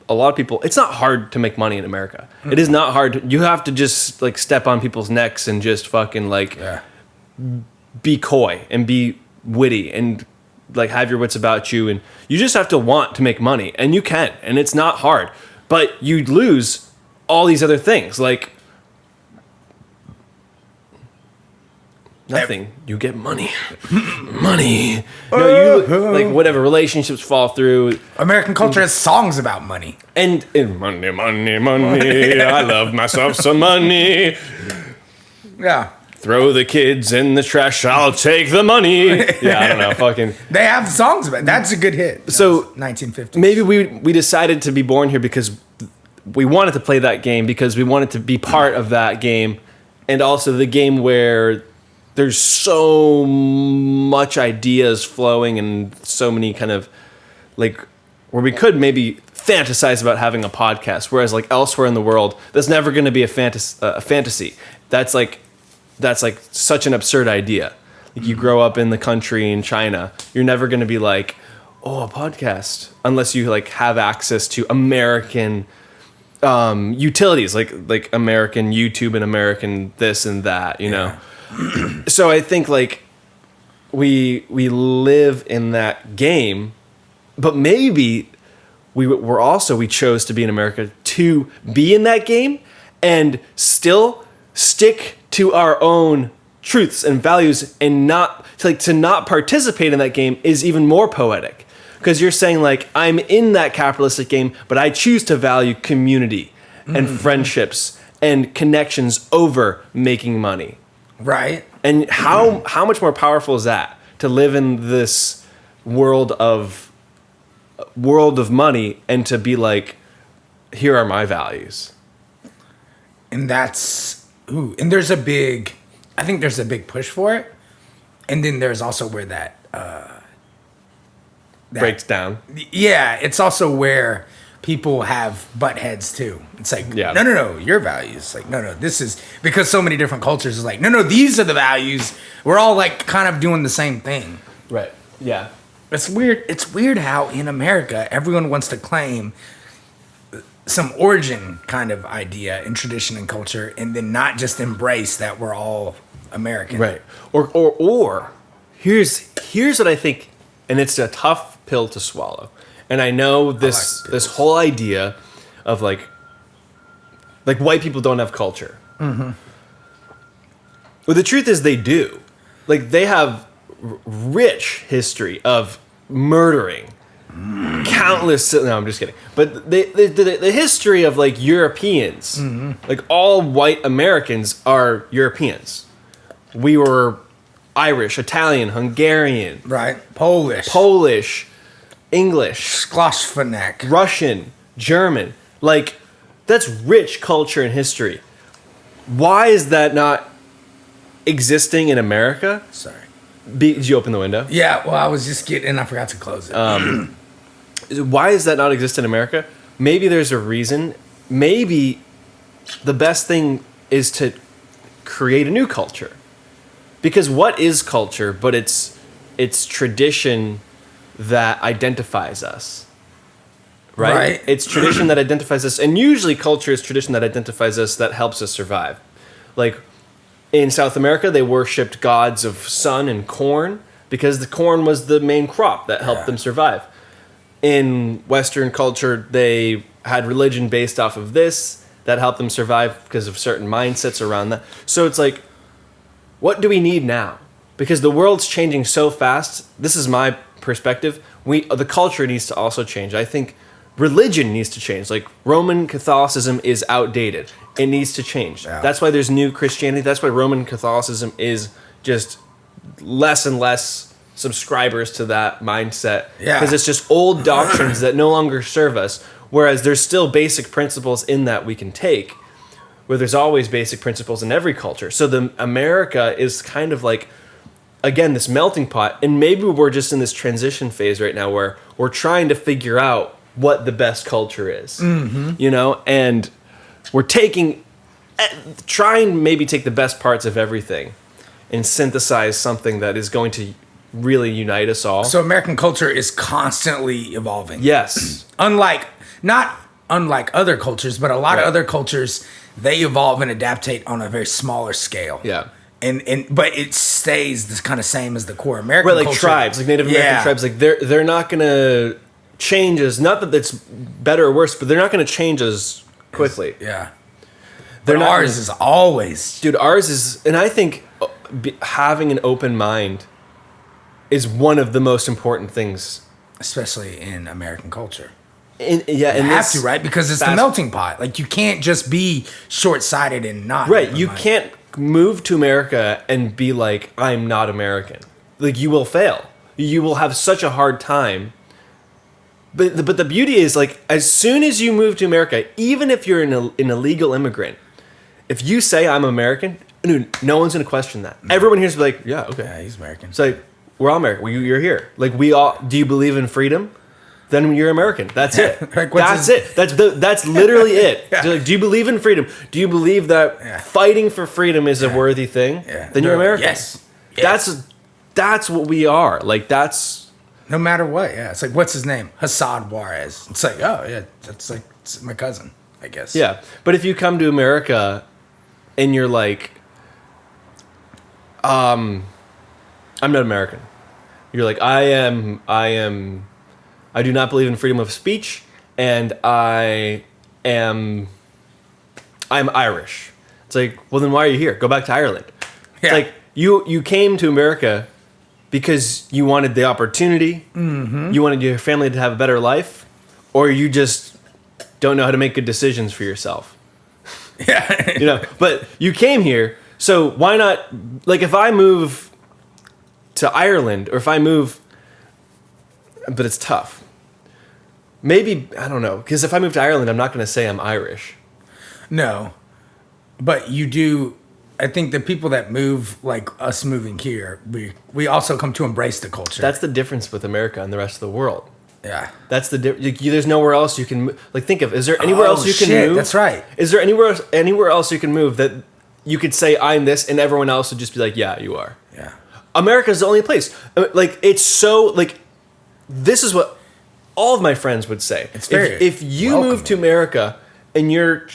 a lot of people. It's not hard to make money in America. It is not hard. You have to just like step on people's necks and just fucking like be coy and be witty and like have your wits about you. And you just have to want to make money, and you can. And it's not hard, but you lose all these other things like nothing. You get money. Money. No, you like whatever relationships fall through. American culture has songs about money. And money, money, money. I love myself some money. Yeah. Throw the kids in the trash. I'll take the money. Yeah, I don't know. Fucking. They have songs about it. That's a good hit. So 1950s. Maybe we decided to be born here because we wanted to play that game, because we wanted to be part of that game, and also the game where there's so much ideas flowing and so many kind of like where we could maybe fantasize about having a podcast, whereas like elsewhere in the world, that's never going to be a fantasy. That's like such an absurd idea. Like you grow up in the country in China, you're never going to be like, oh, a podcast, unless you like have access to American utilities, like American YouTube and American this and that, you know. So I think like we live in that game, but maybe we chose to be in America to be in that game and still stick to our own truths and values, and to not participate in that game is even more poetic, because you're saying like, I'm in that capitalistic game, but I choose to value community and friendships and connections over making money. Right. And how much more powerful is that, to live in this world of money and to be like, here are my values. And and there's a big push for it. And then there's also where that breaks down. Yeah, it's also where people have butt heads too. It's like, no, your values. Like, no, this is, because so many different cultures is like, no, these are the values. We're all like kind of doing the same thing. Right. Yeah. It's weird. It's weird how in America everyone wants to claim some origin kind of idea and tradition and culture, and then not just embrace that we're all American. Right. Or here's what I think, and it's a tough pill to swallow. And I know this whole idea of like white people don't have culture. Mm-hmm. Well, the truth is they do. Like, they have rich history of murdering countless. No, I'm just kidding. But the history of like Europeans, like all white Americans are Europeans. We were Irish, Italian, Hungarian, right? Polish, English, Skloshvanek, Russian, German. Like, that's rich culture and history. Why is that not existing in America? Sorry. Did you open the window? Yeah, well, I was just and I forgot to close it. Why does that not exist in America? Maybe there's a reason. Maybe the best thing is to create a new culture. Because what is culture but it's tradition that identifies us. Right? It's tradition that identifies us, and usually culture is tradition that identifies us, that helps us survive. Like, in South America, they worshipped gods of sun and corn because the corn was the main crop that helped them survive. In Western culture, they had religion based off of this that helped them survive because of certain mindsets around that. So it's like, what do we need now? Because the world's changing so fast. This is my perspective. The culture needs to also change. I think religion needs to change. Like, Roman Catholicism is outdated. It needs to change. Yeah. That's why there's new Christianity. That's why Roman Catholicism is just less and less subscribers to that mindset. Yeah. Because it's just old doctrines that no longer serve us. Whereas there's still basic principles in that we can take, where there's always basic principles in every culture. So America is kind of like, again, this melting pot. And maybe we're just in this transition phase right now where we're trying to figure out what the best culture is. Mm-hmm. You know? And we're trying to maybe take the best parts of everything and synthesize something that is going to really unite us all. So American culture is constantly evolving. Yes. Not unlike other cultures, but a lot of other cultures, they evolve and adaptate on a very smaller scale. Yeah. But it stays this kind of same as the core American culture. Culture. Tribes, like Native American tribes, like they're not gonna change as, not that it's better or worse, but they're not gonna change as quickly. Yeah. Ours is always. Dude, ours is, and I think having an open mind is one of the most important things. Especially in American culture. You have to, right? Because it's the melting pot. Like, you can't just be short-sighted and not. Right, you can't move to America and be like, I'm not American. Like, you will fail. You will have such a hard time. But the beauty is, like, as soon as you move to America, even if you're an illegal immigrant, if you say I'm American, dude, no one's going to question that. No. Everyone here's like, yeah, okay. Yeah, he's American. It's like, we're all American. You're here. Like, we all, do you believe in freedom? then you're American. That's it. Like, That's it. That's literally it. Yeah. Like, do you believe in freedom? Do you believe that fighting for freedom is a worthy thing? Yeah. Then you're American. Yes. That's what we are. Like, that's... No matter what, yeah. It's like, what's his name? Hassan Juarez. It's like, oh, yeah, that's like it's my cousin, I guess. Yeah. But if you come to America and you're like, I'm not American. You're like, I do not believe in freedom of speech, and I'm Irish. It's like, well, then why are you here? Go back to Ireland. Yeah. It's like, you came to America because you wanted the opportunity, you wanted your family to have a better life, or you just don't know how to make good decisions for yourself. Yeah. But you came here, so why not, like, if I move to Ireland, or if I move, but it's tough. Maybe, I don't know, because if I move to Ireland, I'm not going to say I'm Irish. No. But you do... I think the people that move, like us moving here, we also come to embrace the culture. That's the difference with America and the rest of the world. Yeah. That's the there's nowhere else you can like think of. Is there anywhere else you can move? That's right. Is there anywhere else you can move that you could say I'm this and everyone else would just be like, yeah, you are. Yeah. America's the only place. Like, it's so, like, this is what all of my friends would say. It's very if you welcoming. move to America and you're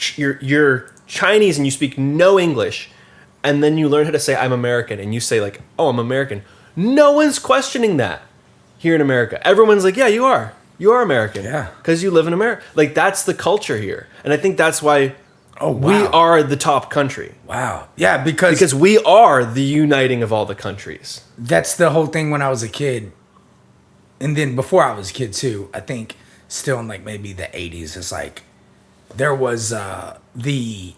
Chinese and you speak no English, and then you learn how to say I'm American, and you say, like, oh, I'm American, no one's questioning that here in America. Everyone's like, yeah, you are American. Yeah. Because you live in America. Like, that's the culture here. And I think that's why Oh, we wow. are the top country. Wow. Yeah, because We are the uniting of all the countries. that's the whole thing when I was a kid. And then before I was a kid too, I think still in like maybe the 80s, it's like there was the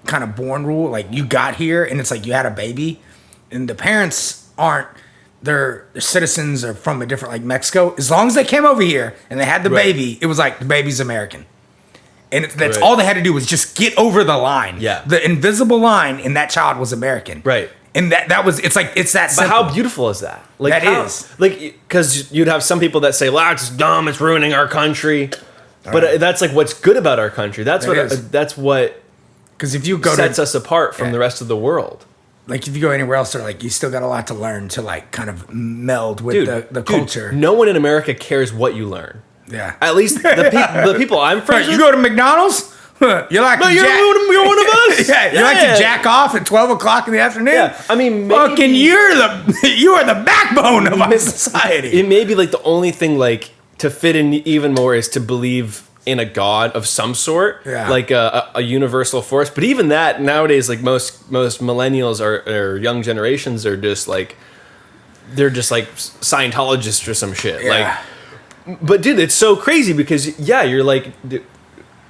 kind of born rule. Like you got here and it's like you had a baby and the parents aren't, their citizens are from a different, like Mexico. As long as they came over here and they had the Right. baby, it was like the baby's American. And that's Right. all they had to do was just get over the line. Yeah. The invisible line, and that child was American. Right. And that was, it's like, it's that But simple. how beautiful is that? Like, That is. Like, because you'd have some people that say, well, it's dumb, it's ruining our country. But that's like what's good about our country. That's what Because if you go sets to, us apart from the rest of the world. like, if you go anywhere else, they're like, you still got a lot to learn to, like, kind of meld with the culture. No one in America cares what you learn. Yeah. At least the people I'm friends You with. go to McDonald's? You're like, you're one of us. yeah, you like to jack off at 12 o'clock in the afternoon? Yeah, I mean, maybe, fucking, you are the backbone of our society. It may be like the only thing like to fit in even more is to believe in a god of some sort, like a universal force. But even that nowadays, like most millennials or young generations are just like they're just like Scientologists or some shit. Yeah. Like, but dude, it's so crazy because you're like.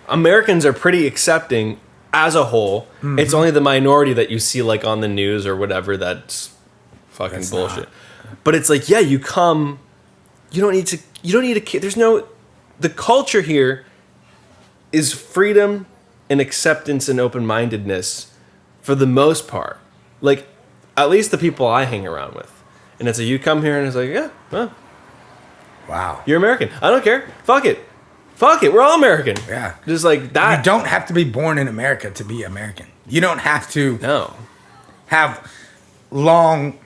Americans are pretty accepting as a whole. Mm-hmm. It's only the minority that you see like on the news or whatever that's fucking bullshit. But it's like, you come, you don't need to, there's no, the culture here is freedom and acceptance and open-mindedness for the most part. Like, at least the people I hang around with. And it's like, you come here and it's like, yeah, well, wow. You're American. I don't care. Fuck it. We're all American. Yeah. Just like that. You don't have to be born in America to be American. You don't have to have long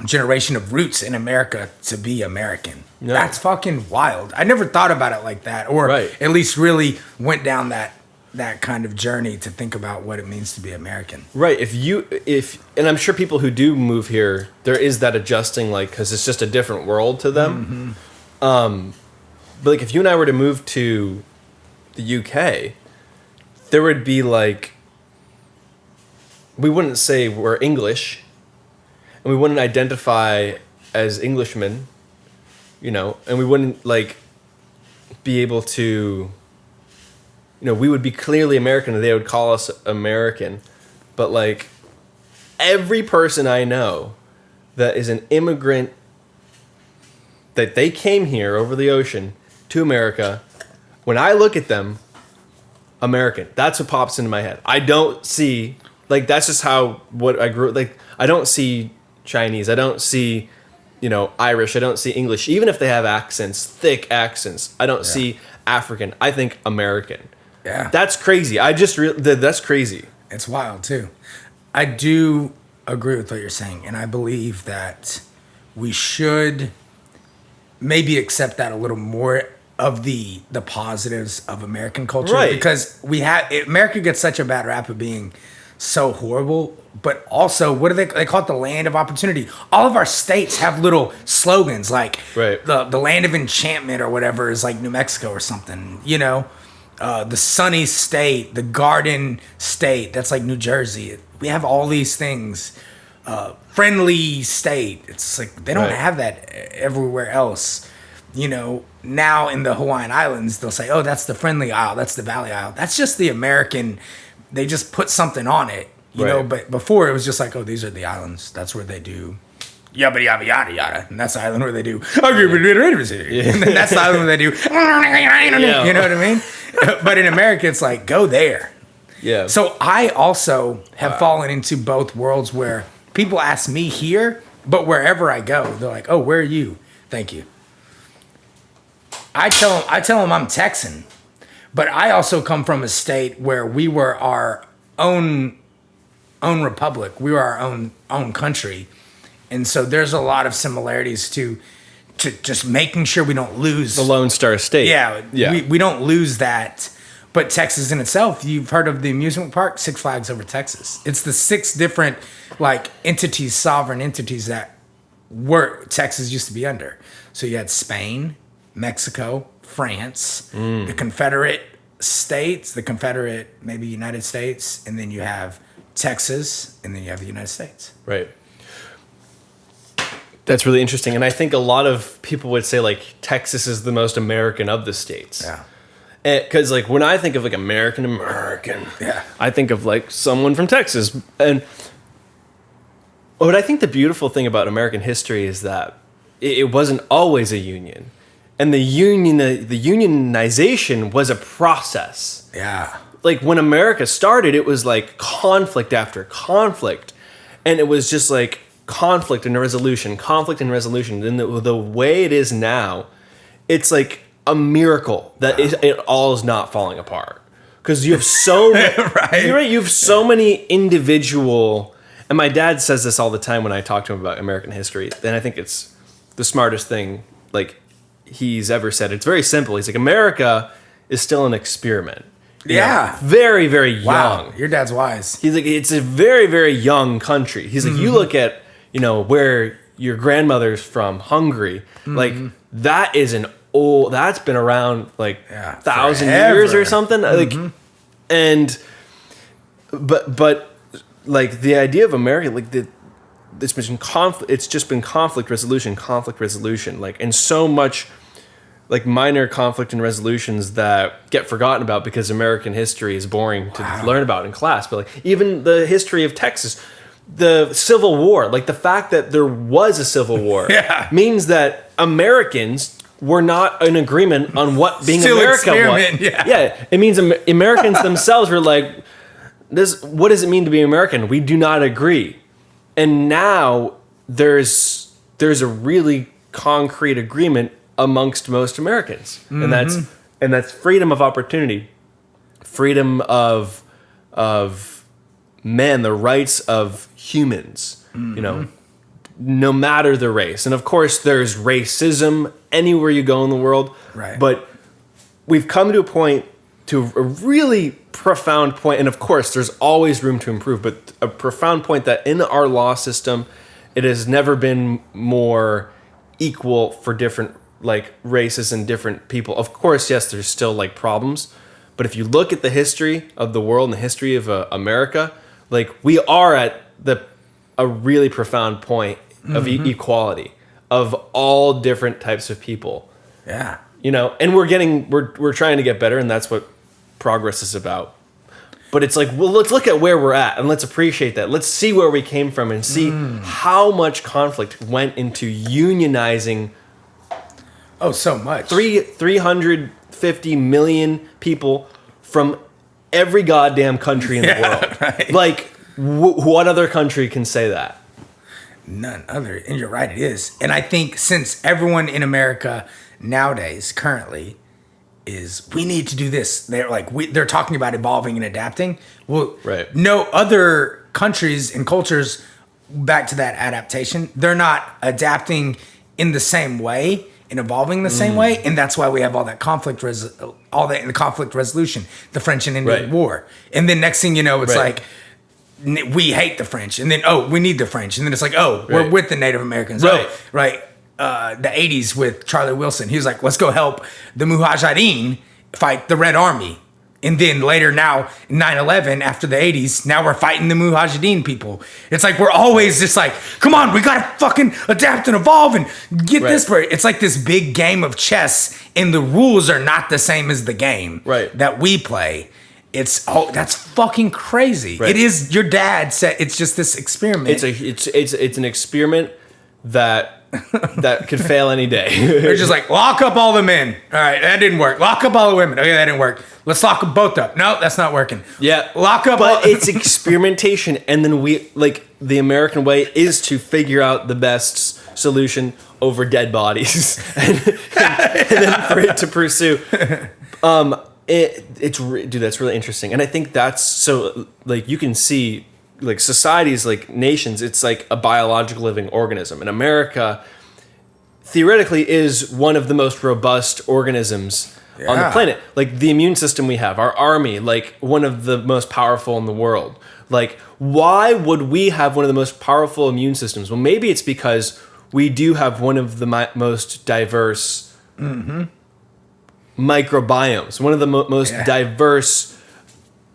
generation of roots in America to be American. No. That's fucking wild. I never thought about it like that, or at least really went down that kind of journey to think about what it means to be American. Right. And I'm sure people who do move here, there is that adjusting, like, because it's just a different world to them. Mm-hmm. But like if you and I were to move to the UK, there would be like, we wouldn't say we're English, and we wouldn't identify as Englishmen, and we wouldn't like be able to, we would be clearly American and they would call us American. But like every person I know that is an immigrant, that they came here over the ocean to America, when I look at them, American. That's what pops into my head. I don't see, like, that's just what I grew, like, I don't see Chinese. I don't see Irish. I don't see English. Even if they have accents, thick accents, I don't see African. I think American. Yeah. That's crazy. That's crazy. It's wild too. I do agree with what you're saying, and I believe that we should maybe accept that a little more of the positives of American culture, right? Because America gets such a bad rap of being so horrible, but also what do they call it? The land of opportunity. All of our states have little slogans like the land of enchantment or whatever is like New Mexico or something. The sunny state, the garden state, that's like New Jersey. We have all these things. Friendly state. It's like they don't have that everywhere else. Now in the Hawaiian Islands, they'll say, oh, that's the Friendly Isle, that's the Valley Isle. That's just the American, they just put something on it, you know, but before it was just like, oh, these are the islands. That's where they do yabba yabba yada yada. And that's the island where they do, and then that's the island where they do, you know what I mean? But in America, it's like, go there. Yeah. So I also have fallen into both worlds where people ask me here, but wherever I go, they're like, oh, where are you? Thank you. I tell them I'm Texan, but I also come from a state where we were our own republic. We were our own country. And so there's a lot of similarities to just making sure we don't lose the Lone Star State. Yeah. We don't lose that. But Texas in itself, you've heard of the amusement park, Six Flags Over Texas. It's the 6 different entities, sovereign entities that Texas used to be under. So you had Spain, Mexico, France, the Confederate States, the Confederate maybe United States, and then you have Texas, and then you have the United States. Right. That's really interesting. And I think a lot of people would say Texas is the most American of the states. Yeah. Because when I think of American, I think of someone from Texas. But I think the beautiful thing about American history is that it wasn't always a union. And the unionization was a process. Yeah. When America started, it was conflict after conflict. And it was just conflict and resolution. And the way it is now, it's a miracle that it all is not falling apart. Because you have so you have so many individual, and my dad says this all the time when I talk to him about American history, and I think it's the smartest thing he's ever said. It's very simple. He's America is still an experiment. Yeah. Very, very young. Wow. Your dad's wise. He's it's a very, very young country. He's you look at, where your grandmother's from, Hungary, that is that's been around 1,000 years or something. But the idea of America, it's been conflict. It's just been conflict resolution, and so much minor conflict and resolutions that get forgotten about because American history is boring to learn about in class. But even the history of Texas, the Civil War, the fact that there was a Civil War means that Americans were not in agreement on what being Still America was. Yeah, it means Americans themselves were this. What does it mean to be American? We do not agree. And now there's a really concrete agreement amongst most Americans, and that's freedom of opportunity, freedom of men, the rights of humans. No matter the race. And of course, there's racism anywhere you go in the world. Right. But we've come to a really profound point, and of course, there's always room to improve, but a profound point that in our law system, it has never been more equal for different races and different people. Of course, yes, there's still problems, but if you look at the history of the world and the history of America, we are at a really profound point of equality of all different types of people. Yeah. And we're trying to get better, and that's what progress is about. But it's let's look at where we're at and let's appreciate that. Let's see where we came from and see how much conflict went into unionizing. Oh, so much. 350 million people from every goddamn country in the world. Right. What other country can say that? None other. And you're right, it is. And I think since everyone in America nowadays, currently, is we need to do this. They're talking about evolving and adapting. Well, right. No other countries and cultures, back to that adaptation, they're not adapting in the same way and evolving the same way, and that's why we have all that conflict in the conflict resolution, the French and Indian War. And then next thing you know, it's like we hate the French, and then we need the French, and then it's like we're with the Native Americans. The 80s with Charlie Wilson, he was like, let's go help the Mujahideen fight the Red Army. And then later now, 9/11, after the 80s, now we're fighting the Mujahideen people. It's like we're always just like, come on, we gotta fucking adapt and evolve and get this. It's like this big game of chess, and the rules are not the same as the game that we play. That's fucking crazy. It is. Your dad said it's just this experiment. It's an experiment that could fail any day. They're just like, lock up all the men. All right, that didn't work. Lock up all the women. Okay, that didn't work. Let's lock them both up. No, that's not working. Yeah, lock up. But it's experimentation, and then the American way is to figure out the best solution over dead bodies, and then for it to pursue. Dude, that's really interesting, and I think that's so. Like you can see. Like societies, like nations, it's like a biological living organism. And America, theoretically, is one of the most robust organisms on the planet. Like the immune system we have, our army, like one of the most powerful in the world. Like, why would we have one of the most powerful immune systems? Well, maybe it's because we do have one of the most diverse microbiomes, one of the most diverse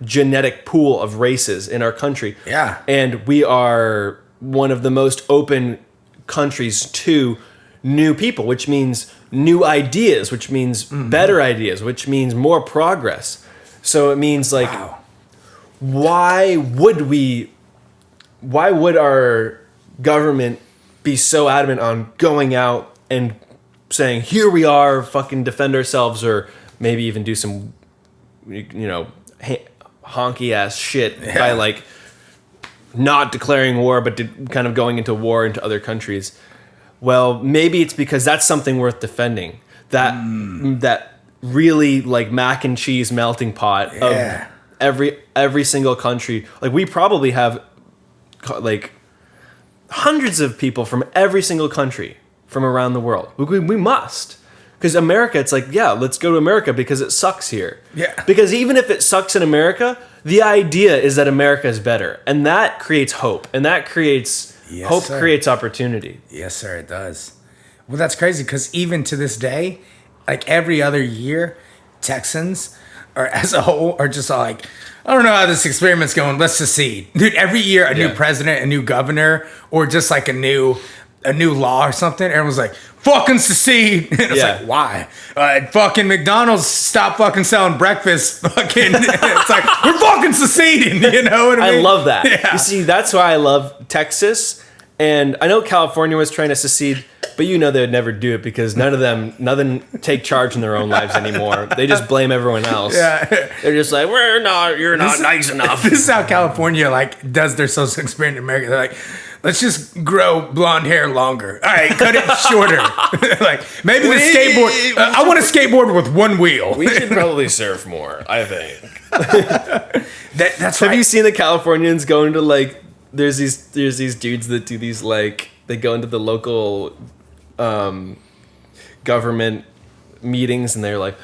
genetic pool of races in our country. Yeah. And we are one of the most open countries to new people, which means new ideas, which means better ideas, which means more progress. So it means like, why would our government be so adamant on going out and saying, here we are, fucking defend ourselves, or maybe even do some, honky ass shit by like not declaring war, but kind of going into war into other countries. Well, maybe it's because that's something worth defending. That really like mac and cheese melting pot of every single country. Like we probably have like hundreds of people from every single country from around the world. We must. Because America, it's like, let's go to America because it sucks here. Yeah. Because even if it sucks in America, the idea is that America is better. And that creates hope. And that creates creates opportunity. Yes, sir, it does. Well, that's crazy because even to this day, like every other year, Texans or as a whole are just all like, I don't know how this experiment's going. Let's secede. Dude, every year a new president, a new governor, or just like a new law or something, everyone's like, fucking secede. And it's like, why? Fucking McDonald's stop fucking selling breakfast. Fucking, it's like, we're fucking seceding. You know what I mean? I love that. Yeah. You see, that's why I love Texas. And I know California was trying to secede, but they would never do it because none of them take charge in their own lives anymore. They just blame everyone else. Yeah. They're just like, you're not nice enough. This is how California like does their social experiment in America. They're like, let's just grow blonde hair longer. All right, cut it shorter. Like maybe the skateboard. I want a skateboard with one wheel. We should probably surf more, I think. That's Have you seen the Californians going to like? There's these dudes that do these like they go into the local government meetings and they're like,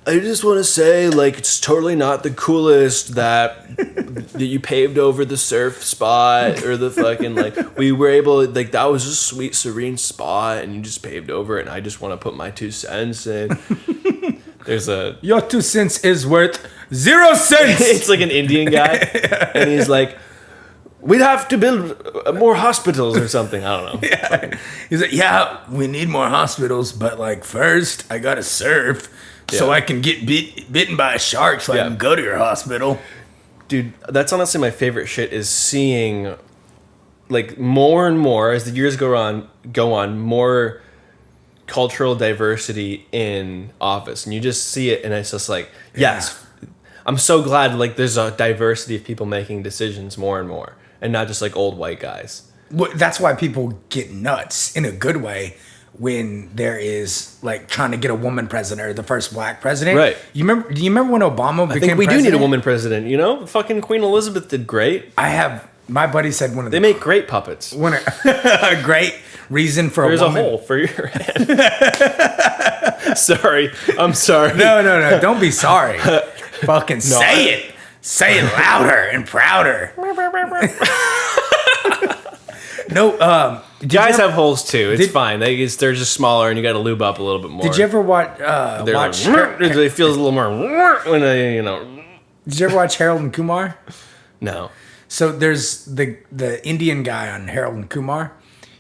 I just want to say, like, it's totally not the coolest that you paved over the surf spot or the fucking, like, we were able, like, that was a sweet, serene spot and you just paved over it and I just want to put my 2 cents in. Your 2 cents is worth 0 cents. It's like an Indian guy and he's like, we'd have to build more hospitals or something. I don't know. Yeah. He's like, we need more hospitals, but, like, first I got to surf. So I can get bitten by a shark so I can go to your hospital. Dude, that's honestly my favorite shit is seeing, like, more and more, as the years go on, more cultural diversity in office. And you just see it, and it's just like, yes, I'm so glad, like, there's a diversity of people making decisions more and more. And not just, like, old white guys. That's why people get nuts in a good way when there is like trying to get a woman president or the first black president. Right. Do you remember when Obama became I think we president? do need a woman president. You know, fucking Queen Elizabeth did great. My buddy said They make great puppets. a great reason for There's a woman. a hole for your head. Sorry. I'm sorry. No. Don't be sorry. Fucking say it. Say it louder and prouder. No, guys have holes too. It's fine. They're just smaller, and you got to lube up a little bit more. Did you ever watch? It feels a little more when they, you know. Did you ever watch Harold and Kumar? No. So there's the Indian guy on Harold and Kumar.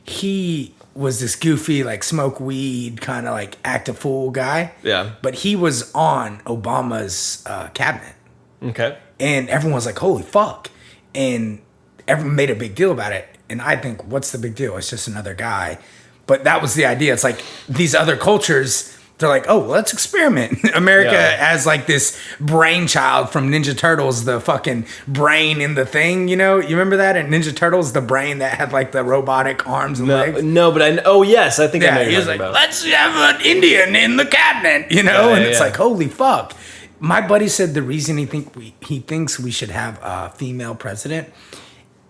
He was this goofy, like smoke weed, kind of like act a fool guy. Yeah. But he was on Obama's cabinet. Okay. And everyone was like, holy fuck. And everyone made a big deal about it. And I think, what's the big deal? It's just another guy. But that was the idea. It's like these other cultures, they're like, oh, let's experiment. America has like this brainchild from Ninja Turtles, the fucking brain in the thing, you know? You remember that? In Ninja Turtles, the brain that had like the robotic arms and legs? No, but yes, I think I know what he you're was like, talking about. let's have an Indian in the cabinet, you know? And it's like, holy fuck. My buddy said the reason he thinks we should have a female president,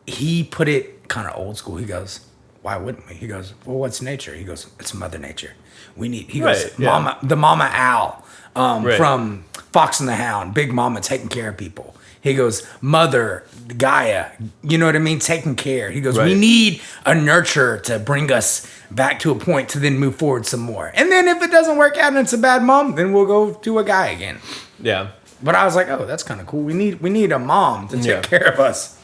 he put it kind of old school. He goes, why wouldn't we? He goes, well, what's nature? He goes, it's Mother Nature. He goes, Mama Owl from Fox and the Hound, Big Mama taking care of people. He goes, Mother Gaia, you know what I mean? Taking care. He goes, we need a nurture to bring us back to a point to then move forward some more. And then if it doesn't work out and it's a bad mom, then we'll go to a guy again. Yeah. But I was like, oh, that's kind of cool. We need a mom to take care of us.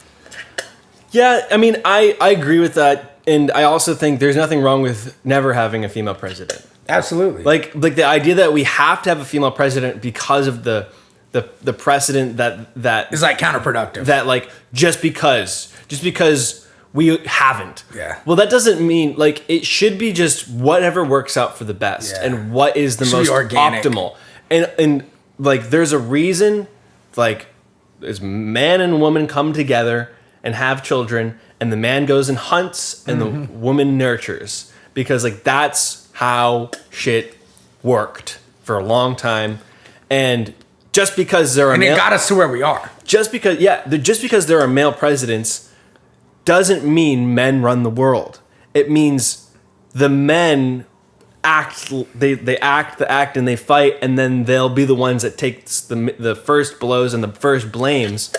Yeah, I mean, I agree with that. And I also think there's nothing wrong with never having a female president. Absolutely. Like the idea that we have to have a female president because of the precedent that is like counterproductive. That like just because we haven't. Yeah. Well, that doesn't mean like it should be just whatever works out for the best and what is the most optimal. And like there's a reason like as man and woman come together and have children and the man goes and hunts and the woman nurtures because like that's how shit worked for a long time. And just because there are it got us to where we are. Just because there are male presidents doesn't mean men run the world. It means the men act they act the act and they fight, and then they'll be the ones that take the first blows and the first blames.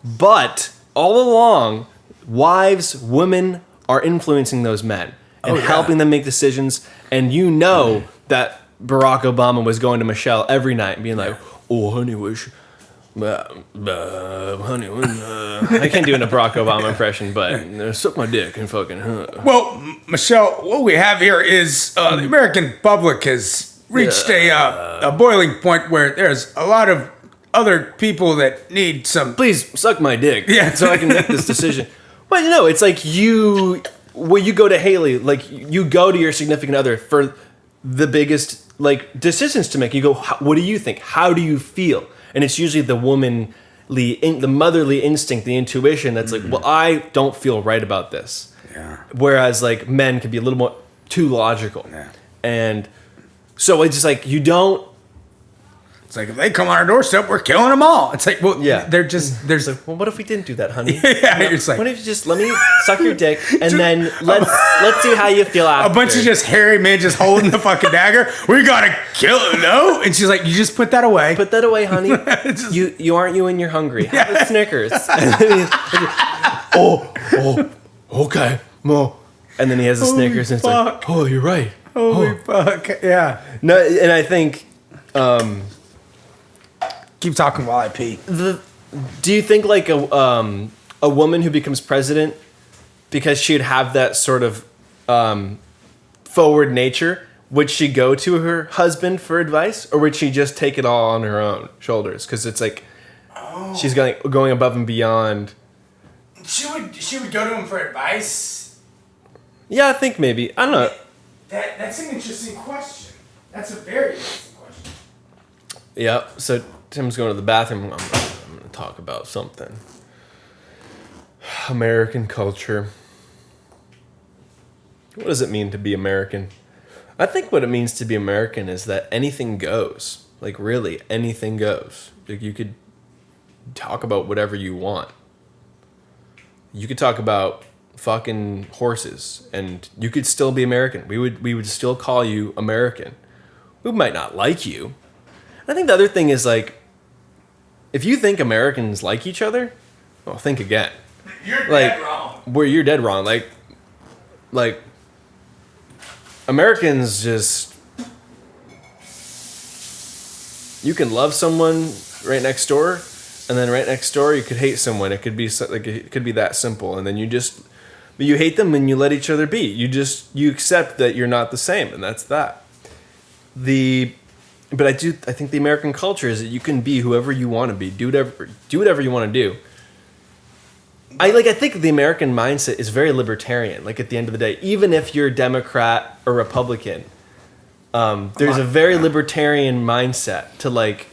But all along, women are influencing those men and helping them make decisions. And you know that Barack Obama was going to Michelle every night and being like, "Oh, honey, honey, I can't do a Barack Obama impression, but suck my dick and fucking." Well, Michelle, what we have here is the American public has reached a boiling point where there's a lot of other people that need some. Please suck my dick, so I can make this decision. Well, you know, it's like you go to Haley, like you go to your significant other for the biggest like decisions to make. You go, what do you think? How do you feel? And it's usually the the motherly instinct, the intuition that's like, well, I don't feel right about this. Yeah. Whereas like men can be a little more too logical. Yeah. And so it's just like you don't. It's like if they come on our doorstep, we're killing them all. It's like, well, they're just there's like, well, what if we didn't do that, honey? It's like, what if you just let me suck your dick and then let's see how you feel after. A bunch of just hairy men just holding the fucking dagger. We gotta kill him, no? And she's like, you just put that away. Put that away, honey. You aren't you when you're hungry. Have a Snickers. Okay, Mo. And then he has a Snickers and it's like, oh, you're right. Holy fuck, yeah. No, and I think. Keep talking while I pee. Do you think like a woman who becomes president because she'd have that sort of forward nature, would she go to her husband for advice, or would she just take it all on her own shoulders? Because it's like she's going above and beyond. She would go to him for advice. Yeah, I think maybe. I don't know. That's an interesting question. That's a very interesting question. Yeah. So Tim's going to the bathroom. I'm going to talk about something. American culture. What does it mean to be American? I think what it means to be American is that anything goes. Like, really, anything goes. Like, you could talk about whatever you want. You could talk about fucking horses, and you could still be American. We would still call you American. We might not like you. I think the other thing is, like, if you think Americans like each other, well, think again. You're dead wrong. You're dead wrong. Like Americans just, you can love someone right next door, and then right next door you could hate someone. It could be like, it could be that simple, and then you hate them and you let each other be. You accept that you're not the same, and that's that. But I think the American culture is that you can be whoever you want to be. Do whatever you want to do. I think the American mindset is very libertarian. Like, at the end of the day, even if you're Democrat or Republican, there's a very libertarian mindset to, like,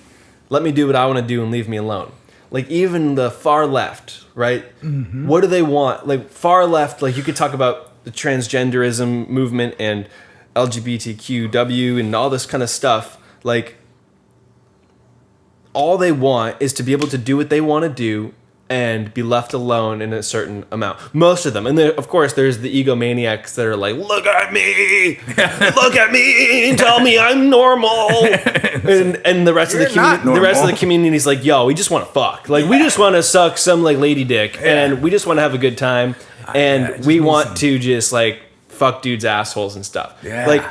let me do what I want to do and leave me alone. Like, even the far left, right? Mm-hmm. What do they want? Like, far left, like, you could talk about the transgenderism movement and LGBTQW and all this kind of stuff. Like, all they want is to be able to do what they want to do and be left alone in a certain amount. Most of them. And of course, there's the egomaniacs that are like, look at me, and tell me I'm normal. and the rest of the community is like, yo, we just want to fuck. Like, we just want to suck some, like, lady dick, and we just want to have a good time, and we want to just, like, fuck dudes' assholes and stuff. Yeah.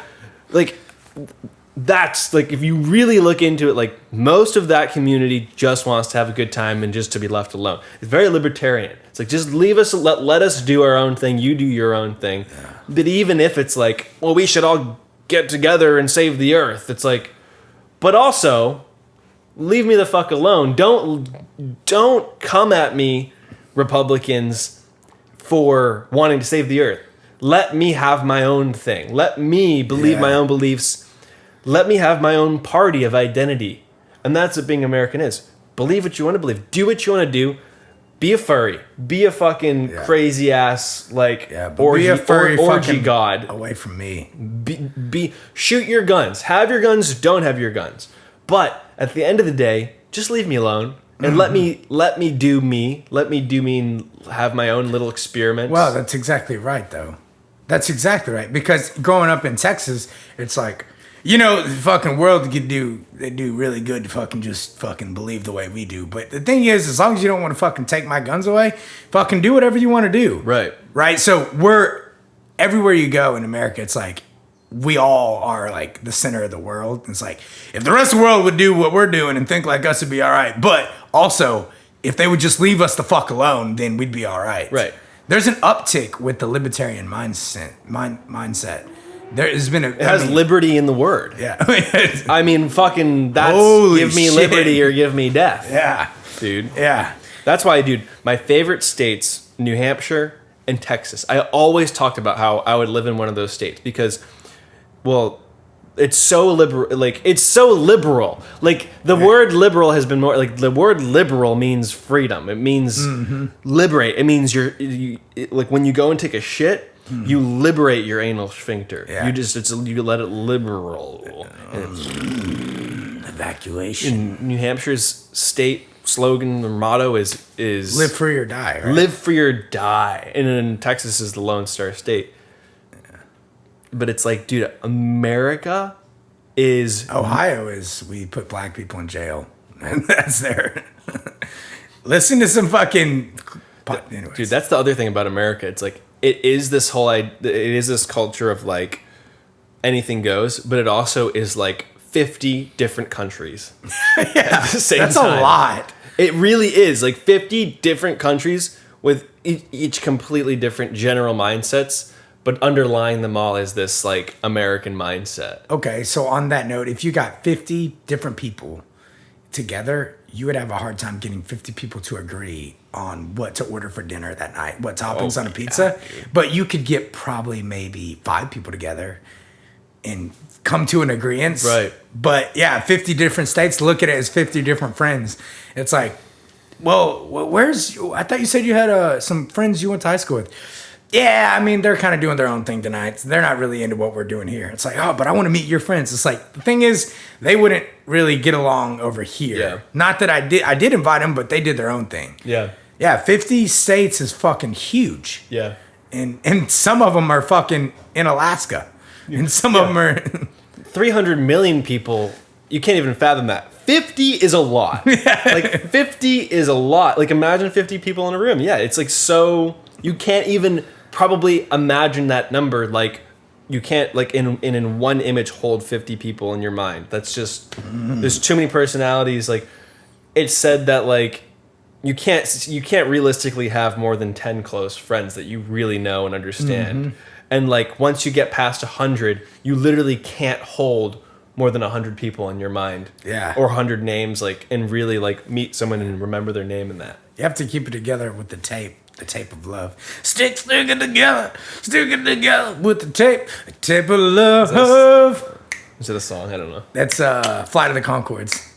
Like that's, like, if you really look into it, like, most of that community just wants to have a good time and just to be left alone. It's very libertarian. It's like, just leave us, let us do our own thing. You do your own thing. Yeah. But even if it's like, well, we should all get together and save the earth. It's like, but also, leave me the fuck alone. Don't come at me, Republicans, for wanting to save the earth. Let me have my own thing. Let me believe my own beliefs. Let me have my own party of identity. And that's what being American is. Believe what you want to believe. Do what you want to do. Be a furry. Be a fucking crazy ass, like, orgy god. Away from me. Shoot your guns. Have your guns. Don't have your guns. But at the end of the day, just leave me alone. And let me do me. Let me do me and have my own little experiments. Well, that's exactly right, though. That's exactly right. Because growing up in Texas, it's like, you know, the fucking world they do really good to fucking just fucking believe the way we do. But the thing is, as long as you don't want to fucking take my guns away, fucking do whatever you want to do. Right. Right? So everywhere you go in America, it's like, we all are like the center of the world. It's like, if the rest of the world would do what we're doing and think like us, it'd be all right. But also, if they would just leave us the fuck alone, then we'd be all right. Right. There's an uptick with the libertarian mindset. There has been it has liberty in the word. Yeah. I mean, fucking, that's Holy give me shit. liberty or give me death. Yeah. Dude. Yeah. That's why, dude, my favorite states, New Hampshire and Texas. I always talked about how I would live in one of those states because, well, it's so liberal. Like, it's so liberal. Like, the word liberal has been more, like, the word liberal means freedom. It means liberate. It means like, when you go and take a shit, you liberate your anal sphincter. Yeah. You let it liberal. Evacuation. In New Hampshire's state slogan or motto is live free or die. Right? Live free or die. And in Texas is the Lone Star State. Yeah. But it's like, dude, Ohio is we put black people in jail. And that's there. Listen to some fucking. Anyways. Dude, that's the other thing about America. It's like, it is this culture of, like, anything goes, but it also is like 50 different countries. Yeah, at the same that's time. A lot. It really is, like, 50 different countries with each completely different general mindsets, but underlying them all is this, like, American mindset. Okay, so on that note, if you got 50 different people together, you would have a hard time getting 50 people to agree on what to order for dinner that night, what toppings on a pizza. God, but you could get probably maybe 5 people together and come to an agreement. Right. But yeah, 50 different states look at it as 50 different friends. It's like, well, I thought you said you had some friends you went to high school with. Yeah, I mean, they're kind of doing their own thing tonight. So they're not really into what we're doing here. It's like, oh, but I want to meet your friends. It's like, the thing is, they wouldn't really get along over here. Yeah. Not that I did invite them, but they did their own thing. Yeah. Yeah, 50 states is fucking huge. Yeah. And some of them are fucking in Alaska. And some of them are... 300 million people, you can't even fathom that. 50 is a lot. Like, 50 is a lot. Like, imagine 50 people in a room. Yeah, it's like so... You can't even probably imagine that number. Like, you can't, like, in one image hold 50 people in your mind. That's just... There's too many personalities. Like, it's said that, like, you can't realistically have more than 10 close friends that you really know and understand. And, like, once you get past 100, you literally can't hold more than 100 people in your mind. Yeah. Or 100 names, like, and really, like, meet someone and remember their name in that. You have to keep it together with the tape of love. Stick it together with the tape of love. Is it a song? I don't know. That's Flight of the Conchords.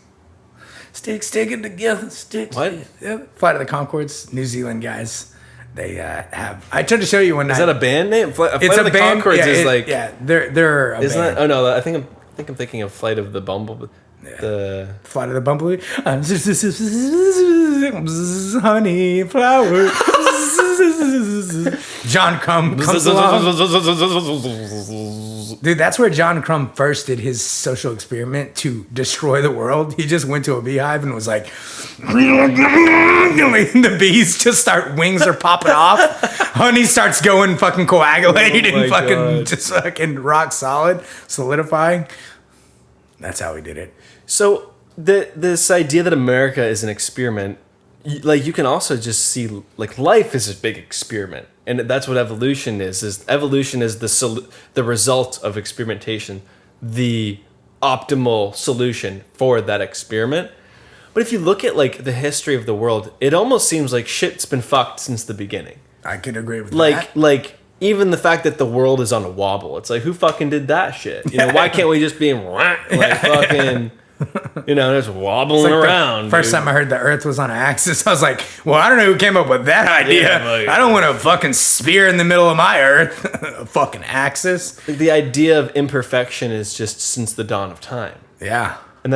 Stick it together. What? Yeah, Flight of the Conchords, New Zealand guys. They have. I tried to show you one night. Is that a band name? Flight It's of a the band. Conchords Yeah, is like. Yeah, they're a Isn't band. that? Oh no, I think I'm thinking of Flight of the Bumblebee. The Flight of the Bumblebee. Honey flower. John Crumb comes along. Dude, that's where John Crumb first did his social experiment to destroy the world. He just went to a beehive and was like, the bees just start, wings are popping off. Honey starts going fucking coagulated and fucking God. just fucking rock solid, solidifying. That's how he did it. So this idea that America is an experiment, like you can also just see like life is a big experiment, and that's what evolution is. Is evolution is the result of experimentation, the optimal solution for that experiment. But if you look at like the history of the world, it almost seems like shit's been fucked since the beginning. I can agree with that. Like even the fact that the world is on a wobble, it's like who fucking did that shit? You know, why can't we just be like fucking, you know, just wobbling Like around? First time I heard the Earth was on an axis, I was like, well, I don't know who came up with that idea. Yeah, like- I don't want a fucking spear in the middle of my Earth. A fucking axis. Like, the idea of imperfection is just since the dawn of time, Yeah. and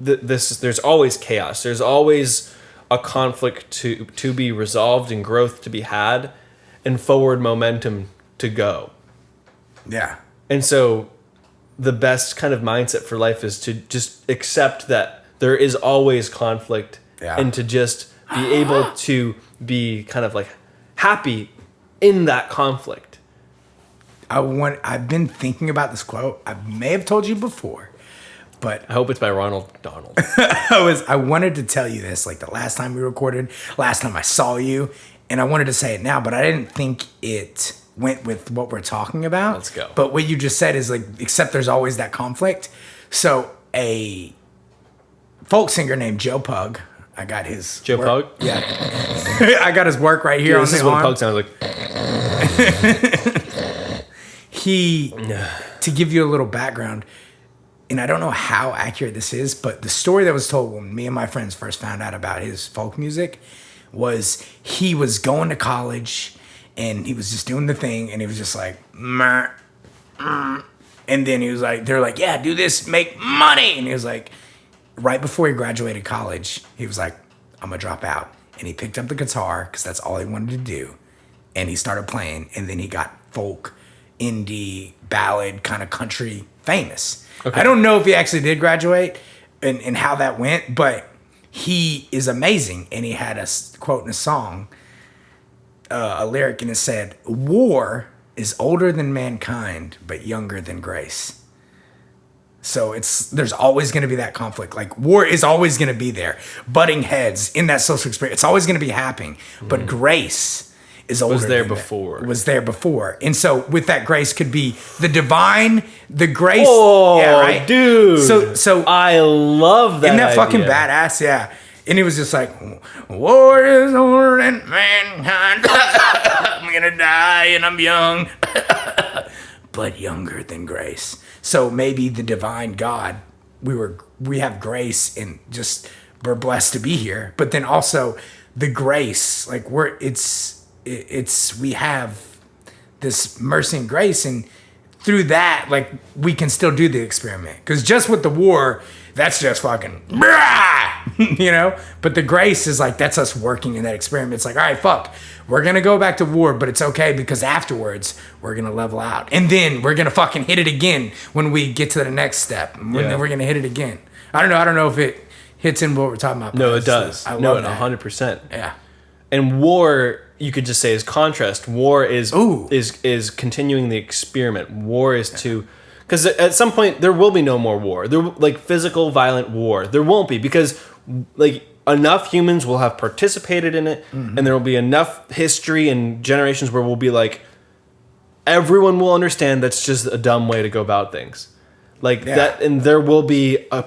there's always chaos. There's always a conflict to be resolved and growth to be had, and forward momentum to go. Yeah. And so the best kind of mindset for life is to just accept that there is always conflict, and to just be able to be kind of like happy in that conflict. I've been thinking about this quote. I may have told you before, but I hope it's by Ronald McDonald. I wanted to tell you this like the last time we recorded, last time I saw you, and I wanted to say it now, but I didn't think it went with what we're talking about. Let's go. But what you just said is like, except there's always that conflict. So a folk singer named Joe Pug, I got his Joe Pug? Yeah. I got his work right here on This the is what arm. Pug sounds like. To give you a little background, and I don't know how accurate this is, but the story that was told when me and my friends first found out about his folk music was he was going to college and he was just doing the thing and he was just like, meh, and then he was like, they're like, yeah, do this, make money. And he was like, right before he graduated college, he was like, I'm gonna drop out. And he picked up the guitar because that's all he wanted to do. And he started playing, and then he got folk, indie, ballad, kind of country famous. Okay. I don't know if he actually did graduate and how that went, but he is amazing. And he had a quote in a song, a lyric, and it said, war is older than mankind, but younger than grace. So there's always going to be that conflict. Like war is always going to be there, butting heads in that social experience. It's always going to be happening, but grace is older. Was there before. And so with that grace could be the divine, the grace. Oh, yeah, right? Dude. So I love that. Isn't that idea. fucking badass? Yeah. And he was just like, war is older than mankind. I'm going to die and I'm young. But younger than grace. So maybe the divine God, we have grace and just we're blessed to be here. But then also the grace, like it's we have this mercy and grace, and through that, like, we can still do the experiment. Because just with the war, that's just fucking, you know? But the grace is like, that's us working in that experiment. It's like, all right, fuck, we're going to go back to war, but it's okay because afterwards, we're going to level out. And then we're going to fucking hit it again when we get to the next step. And then we're going to hit it again. I don't know if it hits in what we're talking about. No, it does. I love that. 100%. Yeah. And war, you could just say as contrast. War is continuing the experiment. War is to, because at some point there will be no more war. There like physical, violent war. There won't be because like enough humans will have participated in it, and there will be enough history and generations where we'll be like, everyone will understand that's just a dumb way to go about things, like that. And there will be a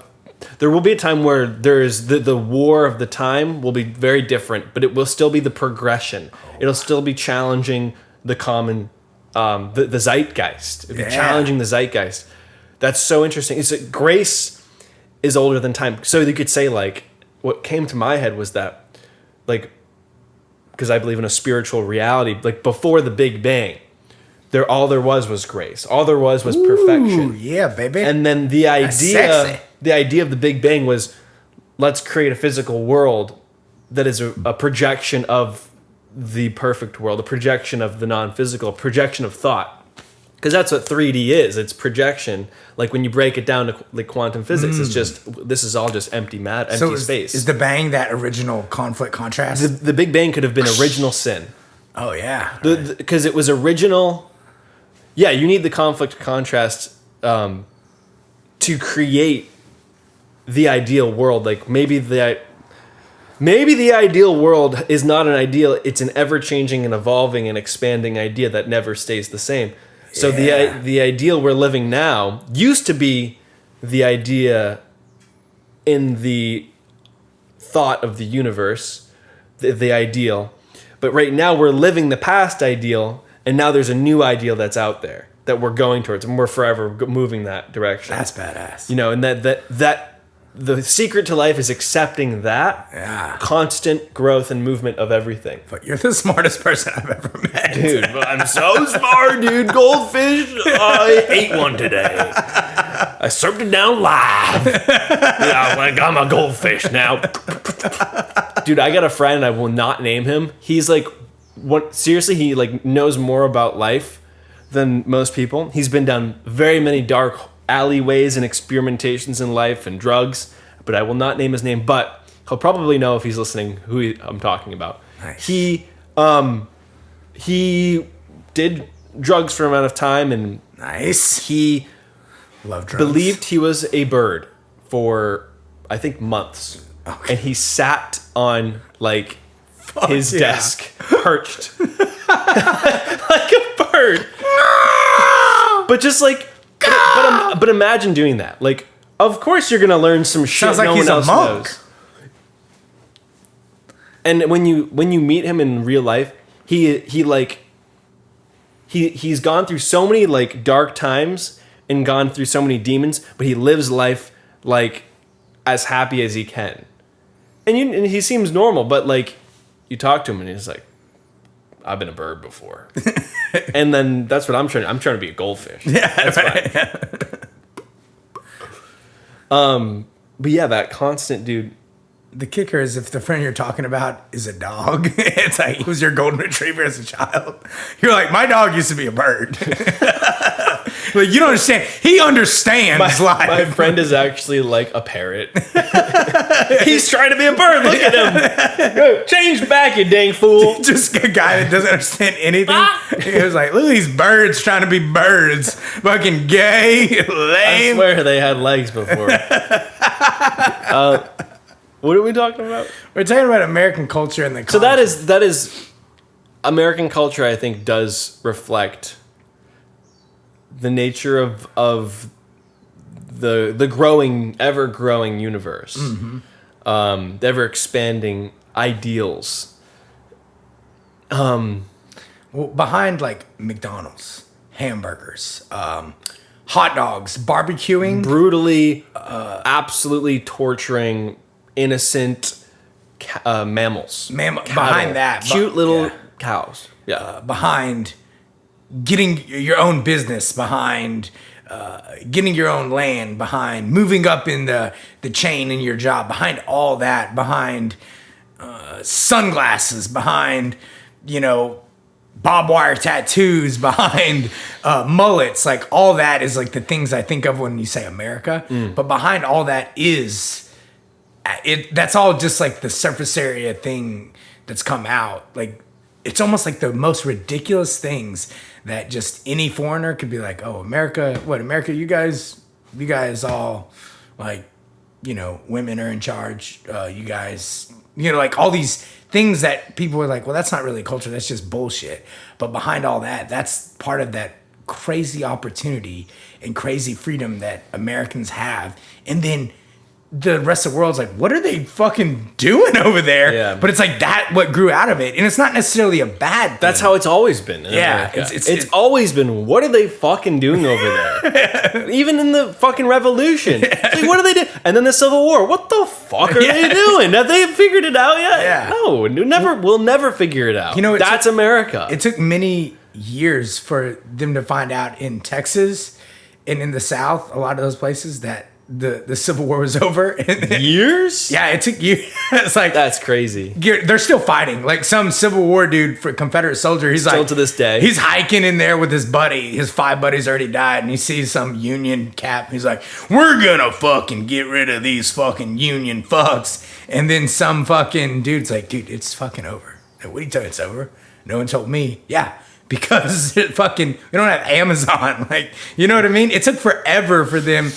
time where there is the war of the time will be very different, but it will still be the progression. It'll still be challenging the common, the zeitgeist. It'll be challenging the zeitgeist. That's so interesting. It's that grace is older than time. So you could say, like, what came to my head was that, like, because I believe in a spiritual reality, like before the Big Bang, all there was grace. All there was perfection. Ooh, yeah, baby. And then the idea of the Big Bang was, let's create a physical world that is a projection of the perfect world, a projection of the non-physical, a projection of thought. Because that's what 3D is. It's projection. Like when you break it down to like quantum physics, it's just, this is all just empty space. Is the Bang that original conflict contrast? The Big Bang could have been original sin. Oh, yeah. Because it was original. Yeah, you need the conflict contrast to create the ideal world. Like maybe the ideal world is not an ideal, it's an ever-changing and evolving and expanding idea that never stays the same. So the ideal we're living now used to be the idea in the thought of the universe, the ideal. But right now we're living the past ideal, and now there's a new ideal that's out there that we're going towards, and we're forever moving that direction. That's badass. You know, and that the secret to life is accepting that constant growth and movement of everything. But you're the smartest person I've ever met. Dude, I'm so smart, dude. Goldfish, I ate one today. I served it down live. Yeah, like I'm a goldfish now. Dude, I got a friend, I will not name him. He's like, seriously, he like knows more about life than most people. He's been down very many dark alleyways and experimentations in life and drugs, but I will not name his name, but he'll probably know if he's listening who I'm talking about. Nice. He did drugs for an amount of time, and he love drugs. Believed he was a bird for I think months. Okay. And he sat on like his desk perched like a bird. No! But just like But imagine doing that. Like, of course you're gonna learn some shit. Sounds like no he's one a else monk. knows. And when you meet him in real life, he's gone through so many like dark times and gone through so many demons, but he lives life like as happy as he can. And he seems normal, but like you talk to him and he's like, I've been a bird before. And then that's what I'm trying to be a goldfish. Yeah, that's right. But yeah, that constant dude. The kicker is if the friend you're talking about is a dog, it's like he was your golden retriever as a child. You're like, my dog used to be a bird. Like, you don't understand. He understands life. My friend is actually like a parrot. He's trying to be a bird. Look at him. Go, change back, you dang fool. Just a guy that doesn't understand anything. He was like, look at these birds trying to be birds. Fucking gay, lame. I swear they had legs before. What are we talking about? We're talking about American culture and the So that is American culture, I think, does reflect the nature of the growing, ever growing universe. Mm-hmm. The ever expanding ideals. Well, behind like McDonald's, hamburgers, hot dogs, barbecuing, brutally, absolutely torturing innocent mammals. Behind that, cute little Cows. Yeah. Behind getting your own business, behind getting your own land, behind moving up in the chain in your job, behind all that, behind sunglasses, behind, barbed wire tattoos, behind mullets, like all that is like the things I think of when you say America. But behind all that is that's all just like the surface area thing that's come out. Like it's almost like the most ridiculous things that just any foreigner could be like, oh, America, you guys all like, women are in charge. You guys, like all these things that people were like, well, that's not really culture. That's just bullshit. But behind all that, that's part of that crazy opportunity and crazy freedom that Americans have. And then the rest of the world's like, what are they fucking doing over there? Yeah. But it's like that what grew out of it. And it's not necessarily a bad thing. That's how it's always been. Yeah. It's always been, what are they fucking doing over there? Even in the fucking revolution. Like, what are they doing? And then the Civil War. What the fuck are they doing? Have they figured it out yet? Yeah. No, we'll never figure it out. That's America. It took many years for them to find out in Texas and in the South, a lot of those places, that the Civil War was over. Years? Yeah, it took years. It's like, that's crazy. They're still fighting. Like some Civil War dude, for Confederate soldier, he's still like, to this day, he's hiking in there with his buddy. His 5 buddies already died, and he sees some Union cap. He's like, we're gonna fucking get rid of these fucking Union fucks. And then some fucking dude's like, dude, it's fucking over. Like, what do you tell you it's over? No one told me. Yeah. Because we don't have Amazon. Like, you know what I mean? It took forever for them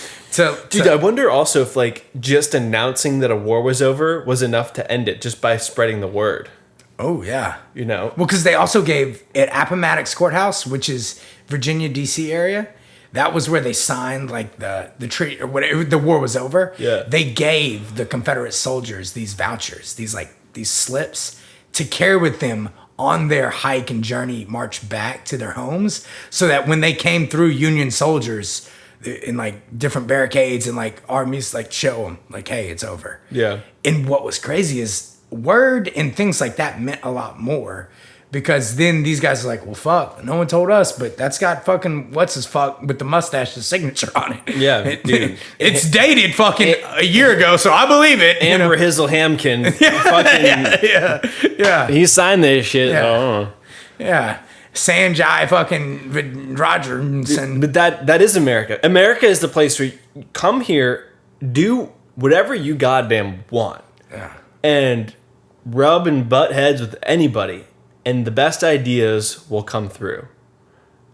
Dude, I wonder also if like just announcing that a war was over was enough to end it just by spreading the word. Oh yeah, Well, because they also gave at Appomattox Courthouse, which is Virginia D.C. area. That was where they signed like the treaty or whatever. The war was over. Yeah, they gave the Confederate soldiers these vouchers, these slips to carry with them on their hike and journey march back to their homes, so that when they came through, Union soldiers in like different barricades and like armies like show them like, hey, it's over. Yeah. And what was crazy is word and things like that meant a lot more, because then these guys are like, well, fuck, no one told us, but that's got fucking what's his fuck with the mustache, the signature on it. Yeah, dude. It's dated fucking a year ago, so I believe it. Amber Hizzle Hamkin. Yeah. He signed this shit. Yeah. Oh. Yeah. Sanjay fucking Rogerson. But that is America. America is the place where you come here, do whatever you goddamn want. Yeah. And rub and butt heads with anybody, and the best ideas will come through.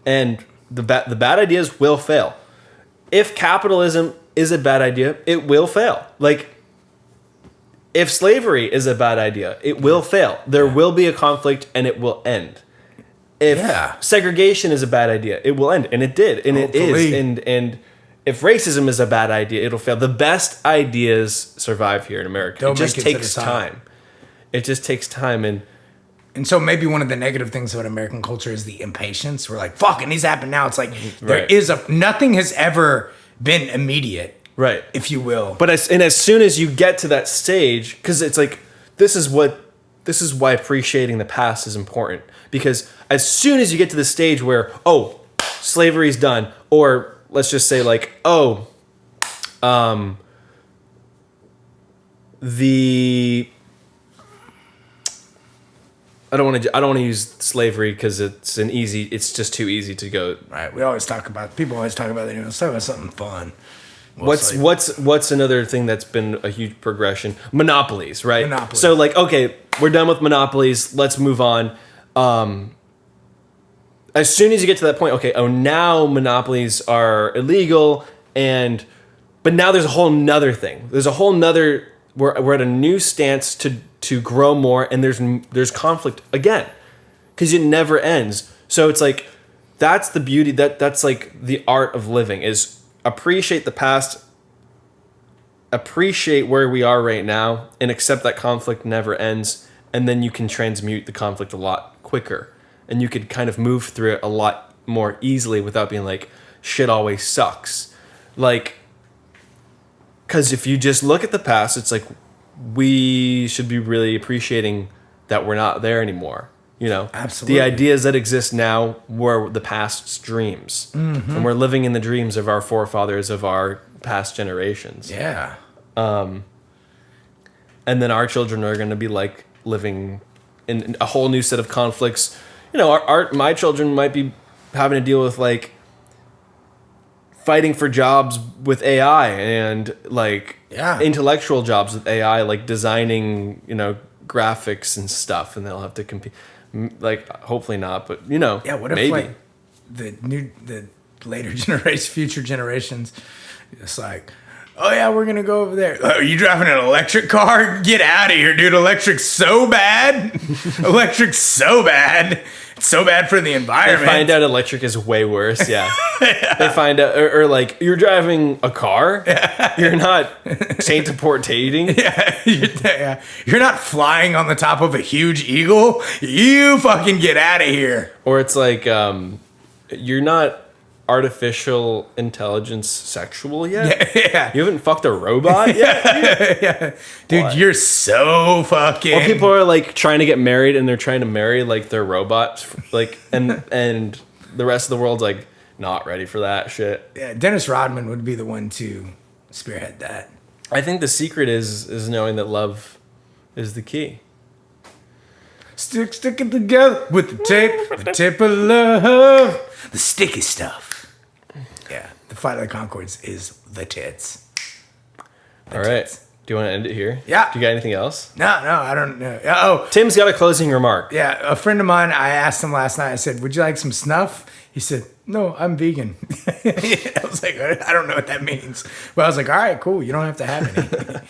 And the bad ideas will fail. If capitalism is a bad idea, it will fail. Like, if slavery is a bad idea, it will fail. There will be a conflict and it will end. If segregation is a bad idea, it will end. And it did. And Hopefully. it is. And if racism is a bad idea, it'll fail. The best ideas survive here in America. It just takes time. It just takes time. And so maybe one of the negative things about American culture is the impatience. We're like, fuck, it needs to happen now. It's like nothing has ever been immediate. Right. If you will. But as soon as you get to that stage, because it's like, this is why appreciating the past is important. Because as soon as you get to the stage where, oh, slavery's done, or let's just say like, oh, I don't want to use slavery because it's just too easy to go. Right. People always talk about it. Let's talk about something fun. What's another thing that's been a huge progression? Monopolies, right? Monopolies. So like, okay, we're done with monopolies. Let's move on. As soon as you get to that point, okay, now monopolies are illegal, but now there's a whole nother thing. There's a whole nother. We're at a new stance to grow more, and there's conflict again, because it never ends. So it's like, that's the beauty. That's like the art of living, is appreciate the past, appreciate where we are right now, and accept that conflict never ends. And then you can transmute the conflict a lot quicker, and you could kind of move through it a lot more easily without being like, shit always sucks. Like, because if you just look at the past, it's like, we should be really appreciating that we're not there anymore. You know, Absolutely. the ideas that exist now were the past's dreams, and we're living in the dreams of our forefathers, of our past generations. Yeah. And then our children are going to be like living in a whole new set of conflicts. You know, my children might be having to deal with like fighting for jobs with AI and like intellectual jobs with AI, like designing, you know, graphics and stuff, and they'll have to compete. Like, hopefully not, but you know, Yeah, what if maybe. like the later generations, future generations, it's like, oh yeah, we're gonna go over there. Oh, you driving an electric car? Get out of here, dude! Electric's so bad. Electric's so bad. It's so bad for the environment. They find out electric is way worse. Yeah, They find out, or like you're driving a car. You're not transportating. You're not flying on the top of a huge eagle. You fucking get out of here. Or it's like you're not artificial intelligence sexual yet. You haven't fucked a robot yet. Dude, What? you're so fucking. Or people are like trying to get married and they're trying to marry like their robots, like and the rest of the world's like not ready for that shit. Yeah, Dennis Rodman would be the one to spearhead that. I think the secret is knowing that love is the key. Stick it together with the tape of love, the sticky stuff. Yeah, the Flight of the Conchords is the tits. All right. Do you want to end it here? Yeah. Do you got anything else? No, I don't know. Oh, Tim's got a closing remark. yeah, a friend of mine, I asked him last night, I said, would you like some snuff? He said, no, I'm vegan. I was like, I don't know what that means. But I was like, all right, cool. You don't have to have any.